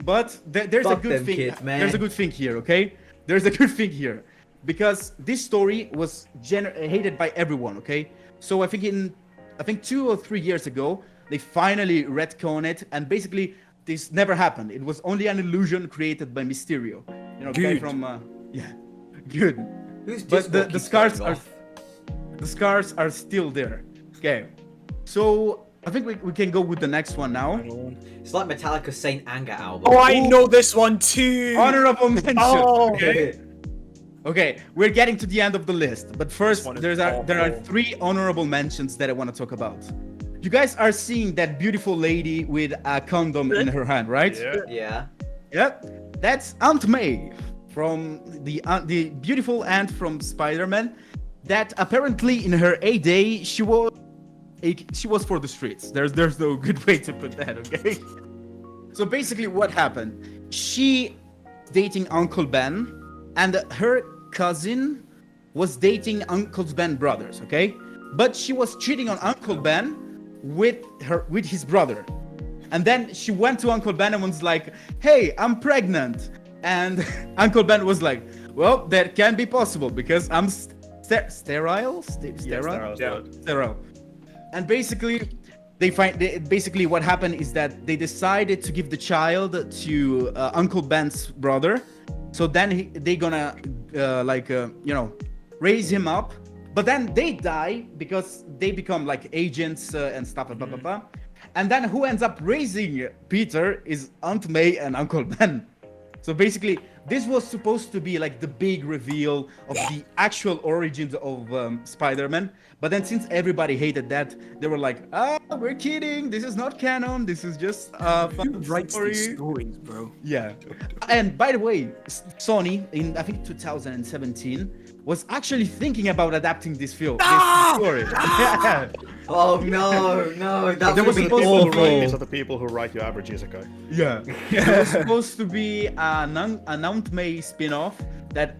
Speaker 2: there's a
Speaker 3: Fuck
Speaker 2: good
Speaker 3: them
Speaker 2: thing.
Speaker 3: kids, man.
Speaker 2: There's a good thing here. Okay. There's a good thing here because this story was hated by everyone. Okay. So I think 2 or 3 years ago they finally retcon it, and basically this never happened. It was only an illusion created by Mysterio. You know, guy
Speaker 4: Good.
Speaker 2: from yeah, good.
Speaker 3: Who's
Speaker 2: But
Speaker 3: Discord
Speaker 2: the
Speaker 3: keeps
Speaker 2: scars
Speaker 3: going
Speaker 2: are
Speaker 3: off?
Speaker 2: the scars are still there. Okay. So I think we can go with the next one now.
Speaker 3: It's like Metallica's Saint Anger album.
Speaker 4: Oh, I know this one too.
Speaker 2: Honorable mention.
Speaker 4: Oh.
Speaker 2: Okay. Okay, we're getting to the end of the list, but first
Speaker 4: one is
Speaker 2: there are
Speaker 4: awful.
Speaker 2: 3 honorable mentions that I want to talk about. You guys are seeing that beautiful lady with a condom in her hand, right?
Speaker 1: Yeah.
Speaker 3: Yeah.
Speaker 2: Yep. That's Aunt May from the beautiful aunt from Spider-Man. That apparently in her heyday she was for the streets. There's no good way to put that. Okay. So basically, what happened? She dating Uncle Ben, and her cousin was dating Uncle Ben's brothers. Okay, but she was cheating on Uncle Ben with his brother. And then she went to Uncle Ben and was like, "Hey, I'm pregnant." And Uncle Ben was like, "Well, that can be possible because I'm sterile."
Speaker 4: Yeah.
Speaker 2: Sterile. And basically, basically what happened is that they decided to give the child to Uncle Ben's brother. So then they gonna raise him up. But then they die because they become like agents and stuff, blah, blah, blah. And then who ends up raising Peter is Aunt May and Uncle Ben. So basically, this was supposed to be like the big reveal of the actual origins of Spider-Man. But then since everybody hated that, they were like, we're kidding. This is not canon. This is just a
Speaker 4: Who
Speaker 2: fun
Speaker 4: writes
Speaker 2: story.
Speaker 4: these stories, bro?
Speaker 2: Yeah. And by the way, Sony in I think 2017 was actually thinking about adapting this film, this story. Yeah.
Speaker 3: Oh no, that
Speaker 2: There
Speaker 3: would
Speaker 2: was
Speaker 3: be
Speaker 2: supposed to
Speaker 3: awful.
Speaker 2: be-
Speaker 1: These are the people who write your average isekai.
Speaker 2: Yeah. It was supposed to be an Aunt May spin-off that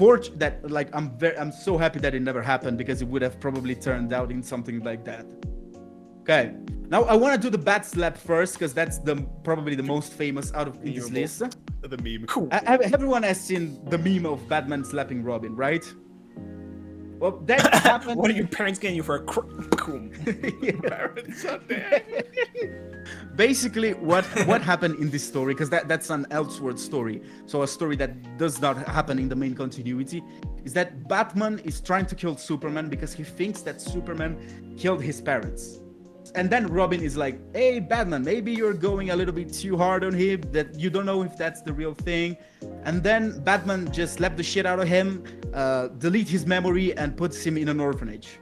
Speaker 2: I'm so happy that it never happened because it would have probably turned out in something like that. Okay. Now I want to do the bat slap first because that's probably the most famous out of this list.
Speaker 1: The meme.
Speaker 4: Cool.
Speaker 2: Everyone has seen the meme of Batman slapping Robin, right? Well, that happened.
Speaker 4: What are your parents getting you for a cool?
Speaker 1: Parents are dead.
Speaker 2: Basically, what happened in this story, because that's an Elseworld story, so a story that does not happen in the main continuity, is that Batman is trying to kill Superman because he thinks that Superman killed his parents. And then Robin is like, "Hey, Batman, maybe you're going a little bit too hard on him, that you don't know if that's the real thing." And then Batman just slapped the shit out of him, delete his memory, and puts him in an orphanage.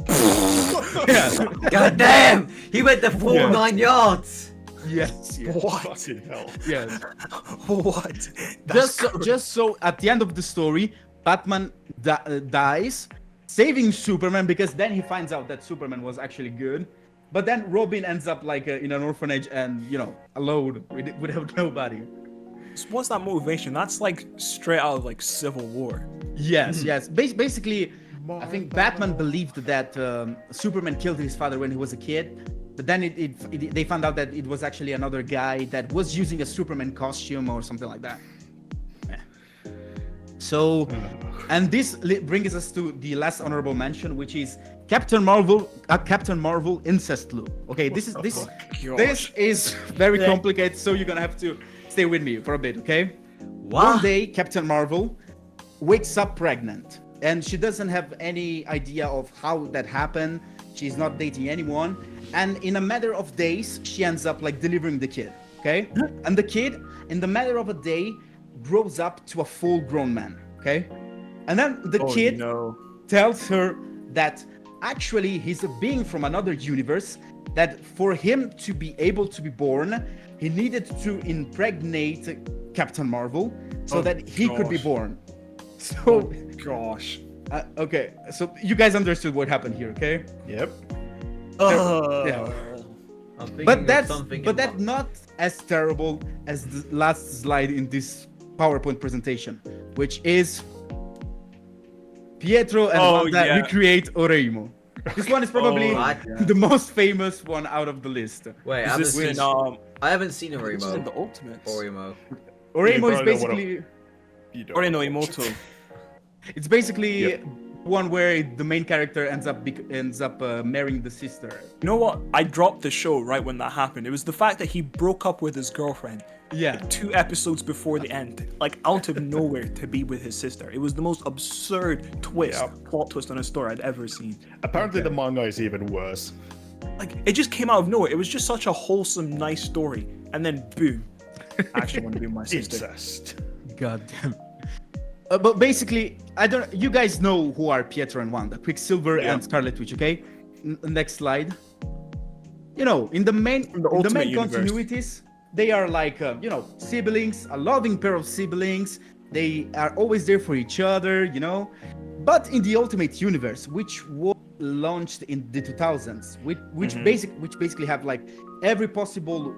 Speaker 2: Yeah.
Speaker 3: God damn! He went the full
Speaker 2: Yeah.
Speaker 3: 9 yards.
Speaker 2: Yes. Yes.
Speaker 4: What?
Speaker 1: Fucking hell.
Speaker 2: Yes.
Speaker 4: What? That's
Speaker 2: Just so at the end of the story, Batman dies, saving Superman because then he finds out that Superman was actually good. But then Robin ends up like in an orphanage and alone without nobody.
Speaker 4: What's that motivation? That's like straight out of like Civil War.
Speaker 2: Yes, yes. Basically, I think Batman believed that Superman killed his father when he was a kid. But then they found out that it was actually another guy that was using a Superman costume or something like that. Yeah. So, and this brings us to the last honorable mention, which is Captain Marvel incest loop. Okay, this is very complicated, so you're gonna have to stay with me for a bit, okay?
Speaker 3: What?
Speaker 2: One day, Captain Marvel wakes up pregnant, and she doesn't have any idea of how that happened. She's not dating anyone, and in a matter of days, she ends up like delivering the kid. Okay, and the kid, in the matter of a day, grows up to a full-grown man. Okay, and then the kid tells her that actually he's a being from another universe, that for him to be able to be born, he needed to impregnate Captain Marvel so that he could be born. So,
Speaker 4: Gosh.
Speaker 2: okay, so you guys understood what happened here, okay?
Speaker 1: Yep.
Speaker 2: Yeah.
Speaker 3: I'm thinking
Speaker 2: But
Speaker 3: of
Speaker 2: that's
Speaker 3: something
Speaker 2: that's not as terrible as the last slide in this PowerPoint presentation, which is Pietro and Wanda recreate Oreimo. This one is probably the most famous one out of the list.
Speaker 3: Wait, I haven't seen Orimo.
Speaker 4: This is in the Ultimates.
Speaker 2: Orimo is basically
Speaker 4: Orino Imoto.
Speaker 2: it's basically one where the main character ends up marrying the sister.
Speaker 4: You know what? I dropped the show right when that happened. It was the fact that he broke up with his girlfriend.
Speaker 2: Yeah.
Speaker 4: 2 episodes before the end, like out of nowhere, to be with his sister. It was the most absurd plot twist on a story I'd ever seen.
Speaker 1: Apparently the manga is even worse.
Speaker 4: Like, it just came out of nowhere. It was just such a wholesome, nice story, and then boom, I actually want to be with my sister.
Speaker 1: Incest.
Speaker 2: God damn. But basically, you guys know who are Pietro and Wanda, Quicksilver and Scarlet Witch, okay? Next slide. You know, in the main continuities, they are like, siblings, a loving pair of siblings. They are always there for each other, you know. But in the Ultimate Universe, which was launched in the 2000s, which basically have like every possible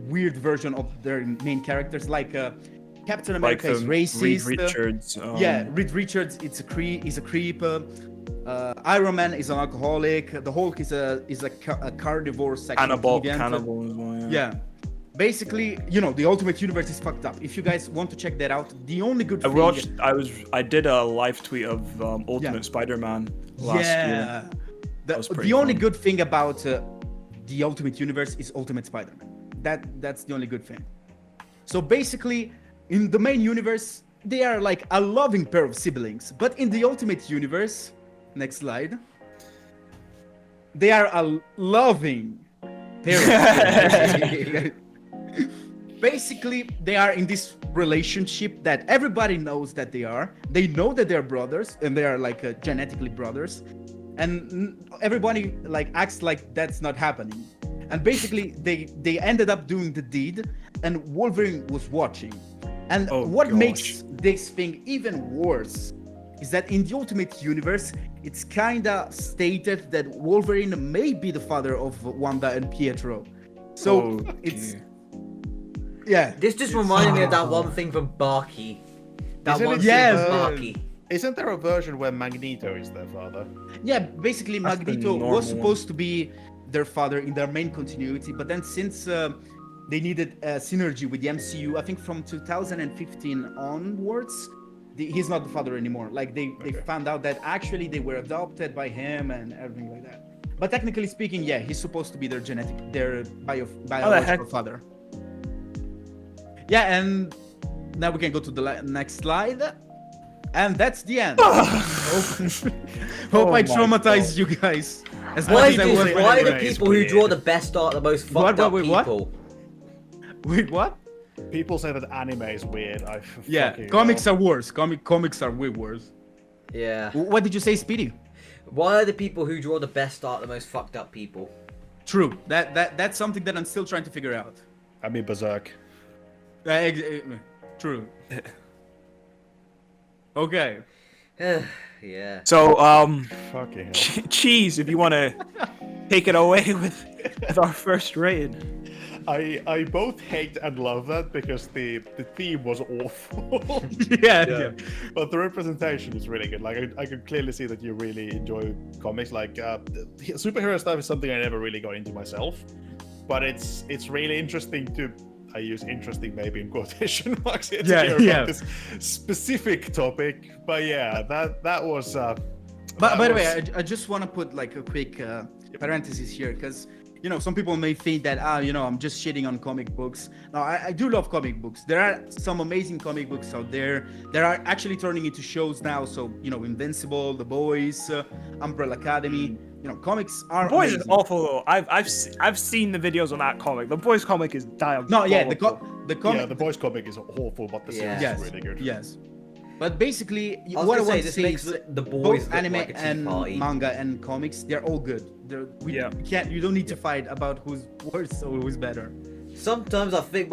Speaker 2: weird version of their main characters, like Captain America is racist.
Speaker 4: Reed Richards.
Speaker 2: Reed Richards is a creep. Iron Man is an alcoholic. The Hulk is a carnivore sexual deviant.
Speaker 4: Cannibal as well.
Speaker 2: Yeah. Basically, the Ultimate Universe is fucked up. If you guys want to check that out, the only good thing...
Speaker 4: I did a live tweet of Ultimate Spider-Man last year.
Speaker 2: The only good thing about the Ultimate Universe is Ultimate Spider-Man. That's the only good thing. So basically, in the main universe, they are like a loving pair of siblings. But in the Ultimate Universe, next slide, they are a loving pair of Basically, they are in this relationship that everybody knows that they are. They know that they're brothers, and they are like genetically brothers. And everybody like acts like that's not happening. And basically, they ended up doing the deed, and Wolverine was watching. And what makes this thing even worse is that in the Ultimate Universe, it's kinda stated that Wolverine may be the father of Wanda and Pietro. So it's... Yeah.
Speaker 3: This just reminded me of that one thing from Barky. That
Speaker 1: Isn't
Speaker 3: one
Speaker 1: it-
Speaker 3: thing
Speaker 2: Yes.
Speaker 3: from Barky.
Speaker 1: Isn't there a version where Magneto is their father?
Speaker 2: Yeah, basically
Speaker 4: That's the
Speaker 2: Magneto
Speaker 4: normal
Speaker 2: was supposed to be their father in their main continuity, but then since they needed synergy with the MCU, I think from 2015 onwards, he's not the father anymore. Like they found out that actually they were adopted by him and everything like that. But technically speaking, yeah, he's supposed to be their biological father. Yeah, and now we can go to the next slide. And that's the end. Hope I traumatized you guys. As
Speaker 3: Why
Speaker 2: much as I was
Speaker 3: are the
Speaker 1: Anyway,
Speaker 3: people who
Speaker 1: it's
Speaker 3: draw the best art the most fucked up
Speaker 2: Wait, what?
Speaker 3: people?
Speaker 2: Wait, what?
Speaker 1: People say that anime is weird.
Speaker 2: Comics are worse. Comics are way worse.
Speaker 3: Yeah.
Speaker 2: What did you say, Speedy?
Speaker 3: Why are the people who draw the best art the most fucked up people?
Speaker 2: True. That's something that I'm still trying to figure out.
Speaker 1: I mean, Berserk.
Speaker 2: True. Okay.
Speaker 3: Yeah.
Speaker 4: So,
Speaker 1: Fucking hell.
Speaker 4: Cheese, if you want to take it away with our first raid.
Speaker 1: I both hate and love that because the theme was awful.
Speaker 2: Yeah.
Speaker 1: But the representation is really good. Like I could clearly see that you really enjoy comics. Like superhero stuff is something I never really got into myself, but it's really interesting to. I use interesting maybe in quotation marks here to hear about this specific topic. But yeah, that was.
Speaker 2: By the way, I just want to put like a quick parenthesis here because some people may think that I'm just shitting on comic books. No, I do love comic books. There are some amazing comic books out there. There are actually turning into shows now. So Invincible, The Boys, Umbrella Academy. Comics are
Speaker 4: Boys
Speaker 2: amazing.
Speaker 4: is awful though. I've seen the videos on that comic. The Boys comic is diabolical.
Speaker 2: No, yeah, the comic.
Speaker 1: Yeah, the boys comic is awful, but the series
Speaker 2: Yes,
Speaker 1: is really good.
Speaker 2: yes. But basically,
Speaker 3: I was
Speaker 2: what I
Speaker 3: gonna say,
Speaker 2: want to
Speaker 3: this
Speaker 2: say
Speaker 3: makes
Speaker 2: is
Speaker 3: the boys
Speaker 2: both
Speaker 3: look
Speaker 2: anime
Speaker 3: like a tea
Speaker 2: and
Speaker 3: party.
Speaker 2: manga and comics, they're all good. You don't need to fight about who's worse or who's better.
Speaker 3: Sometimes I think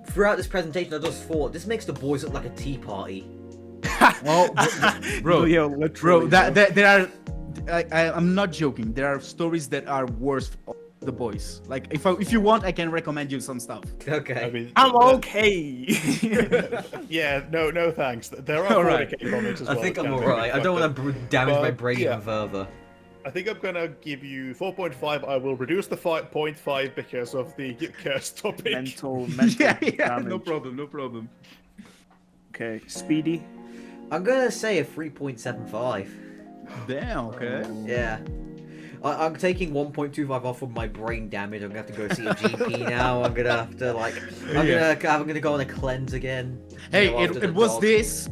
Speaker 3: throughout this presentation, I just thought this makes the boys look like a tea party.
Speaker 2: Oh, bro,
Speaker 4: Yo,
Speaker 2: bro,
Speaker 4: literally,
Speaker 2: there are. I'm not joking. There are stories that are worse. The Boys. Like, if you want, I can recommend you some stuff.
Speaker 3: Okay.
Speaker 1: I mean,
Speaker 4: I'm okay.
Speaker 1: yeah, no thanks. There are
Speaker 2: Alright.
Speaker 1: 40K comics as
Speaker 3: I
Speaker 1: well.
Speaker 3: think
Speaker 1: that
Speaker 3: I'm
Speaker 1: can be
Speaker 3: alright. I don't
Speaker 1: fucked
Speaker 3: want
Speaker 1: up.
Speaker 3: to damage my
Speaker 1: But,
Speaker 3: brain
Speaker 1: yeah.
Speaker 3: even further.
Speaker 1: I think I'm gonna give you 4.5. I will reduce the 5.5 because of the curse topic.
Speaker 4: mental
Speaker 2: yeah,
Speaker 4: damage.
Speaker 2: no problem.
Speaker 4: Okay, Speedy.
Speaker 3: I'm gonna say a 3.75.
Speaker 2: Damn, okay.
Speaker 3: Yeah. I'm taking 1.25 off of my brain damage. I'm gonna have to go see a GP now. I'm gonna have to I'm gonna go on a cleanse again.
Speaker 2: Hey,
Speaker 3: after the
Speaker 2: it was
Speaker 3: dog.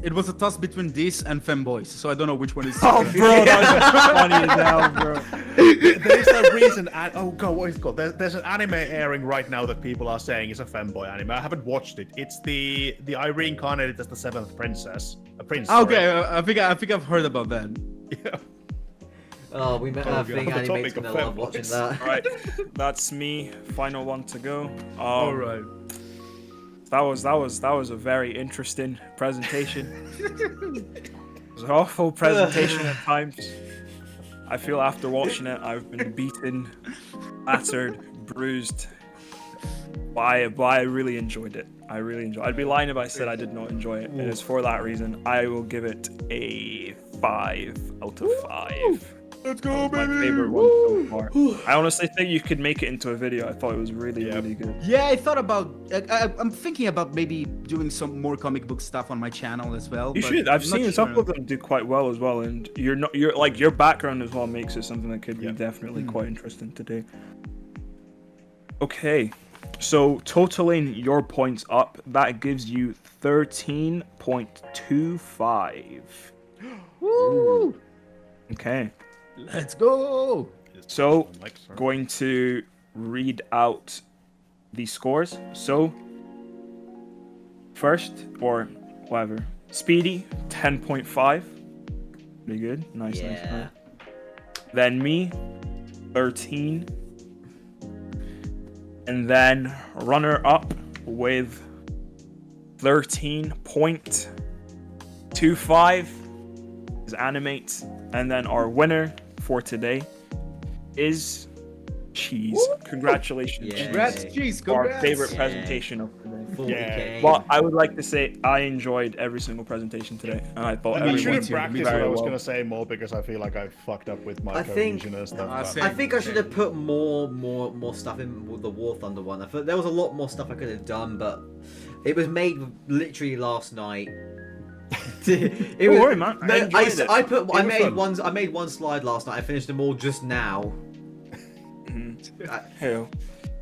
Speaker 2: it was a toss between this and Femboys, so I don't know which one is.
Speaker 4: Oh, bro, that's funny as hell, bro.
Speaker 1: There's a reason. Oh god, what is it called? There's an anime airing right now that people are saying is a femboy anime. I haven't watched it. It's the I reincarnated as the seventh princess. A prince. sorry.
Speaker 2: Okay, I think I've heard about that.
Speaker 1: Yeah.
Speaker 3: Oh, we met
Speaker 1: Oh,
Speaker 3: that thing.
Speaker 1: God. The
Speaker 3: Animate's
Speaker 1: topic
Speaker 3: gonna
Speaker 1: of
Speaker 3: love watching
Speaker 1: fanboys.
Speaker 3: that.
Speaker 4: Right, that's me. Final one to go.
Speaker 2: All right.
Speaker 4: That was a very interesting presentation. It was an awful presentation at times. I feel after watching it, I've been beaten, battered, bruised. But I really enjoyed it. I'd be lying if I said I did not enjoy it. And it's for that reason. I will give it a 5 out of 5.
Speaker 2: Let's go,
Speaker 4: My
Speaker 2: baby.
Speaker 4: favorite one so far. I honestly think you could make it into a video. I thought it was really good.
Speaker 2: Yeah, I thought about. I'm thinking about maybe doing some more comic book stuff on my channel as well.
Speaker 4: You
Speaker 2: but
Speaker 4: should. I've
Speaker 2: I'm not
Speaker 4: seen
Speaker 2: sure.
Speaker 4: some of them do quite well as well, and your background as well makes it something that could be definitely quite interesting to do. Okay, so totaling your points up, that gives you 13.25.
Speaker 2: Woo!
Speaker 4: Okay,
Speaker 2: Let's go.
Speaker 4: so going to read out the scores. So first, or whatever, Speedy 10.5. Pretty good. Nice.
Speaker 3: Yeah.
Speaker 4: Then me 13. And then runner up with 13.25 is Animate. And then our winner for today is Cheese. Congratulations,
Speaker 3: Yeah.
Speaker 4: Cheese.
Speaker 2: Congrats, Cheese.
Speaker 4: Our
Speaker 2: Congrats.
Speaker 4: favorite
Speaker 3: Yeah.
Speaker 4: presentation of today.
Speaker 3: 40K.
Speaker 4: But I would like to say I enjoyed every single presentation today, and I thought
Speaker 1: I mean, you
Speaker 4: everyone
Speaker 1: should have
Speaker 4: did
Speaker 1: practiced what
Speaker 4: very
Speaker 1: I was
Speaker 4: well.
Speaker 1: gonna say more because I feel like I fucked up with my
Speaker 3: I think-
Speaker 1: cohesion and stuff.
Speaker 2: same.
Speaker 3: I think I should have put more stuff in with the War Thunder one. I thought there was a lot more stuff I could have done, but it was made literally last night. It
Speaker 4: Don't worry, man. I enjoyed it.
Speaker 3: I
Speaker 1: was
Speaker 3: made one slide last night. I finished them all just now.
Speaker 4: Hey,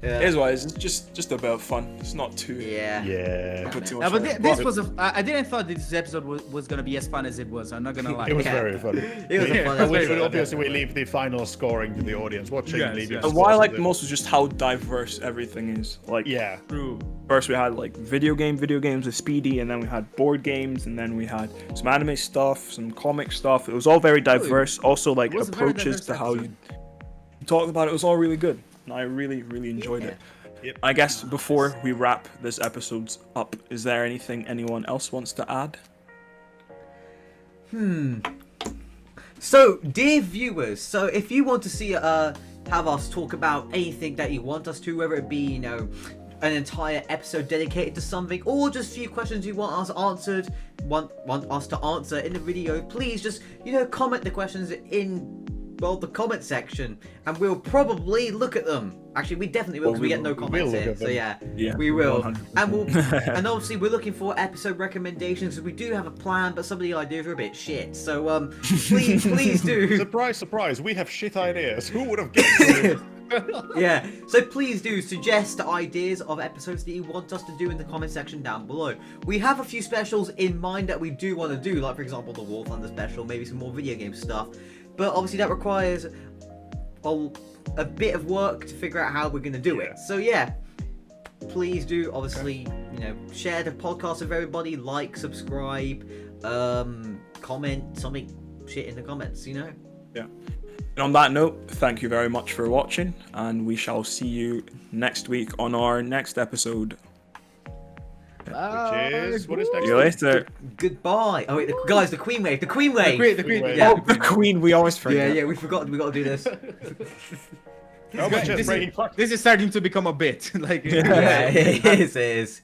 Speaker 3: Yeah.
Speaker 4: here's what it is. It's just about fun. It's not too.
Speaker 3: Yeah.
Speaker 1: Yeah.
Speaker 4: Put too
Speaker 2: Yeah,
Speaker 4: much
Speaker 2: but
Speaker 4: on it.
Speaker 2: this was I didn't thought this episode was gonna be as fun as it was. I'm not gonna lie.
Speaker 1: It was
Speaker 3: Yeah.
Speaker 1: very funny.
Speaker 3: It was a fun
Speaker 1: And we
Speaker 3: episode.
Speaker 1: should obviously leave the final scoring to the audience watching.
Speaker 2: Yes,
Speaker 1: leave
Speaker 2: yes.
Speaker 1: your
Speaker 4: And what I
Speaker 1: scores
Speaker 4: liked
Speaker 1: to
Speaker 4: the
Speaker 1: them.
Speaker 4: most was just how diverse everything is. Like,
Speaker 1: Yeah.
Speaker 2: True.
Speaker 4: first we had like video games with Speedy, and then we had board games, and then we had some anime stuff, some comic stuff. It was all very diverse. Also, like
Speaker 2: It was a very
Speaker 4: approaches
Speaker 2: diverse
Speaker 4: to how you
Speaker 2: episode.
Speaker 4: talked about it. It was all really good, and I really enjoyed it.
Speaker 1: Yep.
Speaker 4: I guess before we wrap this episode up, is there anything anyone else wants to add?
Speaker 3: So, dear viewers, so if you want to see have us talk about anything that you want us to, whether it be, you know, an entire episode dedicated to something, or just a few questions you want us answered, want us to answer in the video, please just, you know, comment the questions in, well, the comment section, and we'll probably look at them. Actually, we definitely will, because we get no comments
Speaker 1: look
Speaker 3: here,
Speaker 1: at
Speaker 3: so
Speaker 1: them.
Speaker 3: yeah,
Speaker 4: Yeah,
Speaker 3: we will.
Speaker 4: 100%.
Speaker 3: And we'll, and obviously we're looking for episode recommendations. We do have a plan, but some of the ideas are a bit shit. So please do.
Speaker 1: Surprise, surprise! We have shit ideas. Who would have guessed?
Speaker 3: Yeah, so please do suggest ideas of episodes that you want us to do in the comment section down below. We have a few specials in mind that we do want to do, like for example the War Thunder special, maybe some more video game stuff. But obviously that requires a bit of work to figure out how we're going to do it. So yeah, please do obviously, share the podcast with everybody, like, subscribe, comment something shit in the comments,
Speaker 4: Yeah. And on that note, thank you very much for watching, and we shall see you next week on our next episode.
Speaker 1: Which is what is next?
Speaker 4: See you later.
Speaker 3: Goodbye. Oh wait, guys, the Queen Wave, the Queen Wave.
Speaker 2: The Queen.
Speaker 1: Wave.
Speaker 2: Yeah,
Speaker 4: Oh, the Queen, we always forget.
Speaker 3: Yeah, we forgot. We got to do this.
Speaker 1: Oh, but just breaking clock.
Speaker 2: this is starting to become a bit. Like,
Speaker 3: Yeah, it is.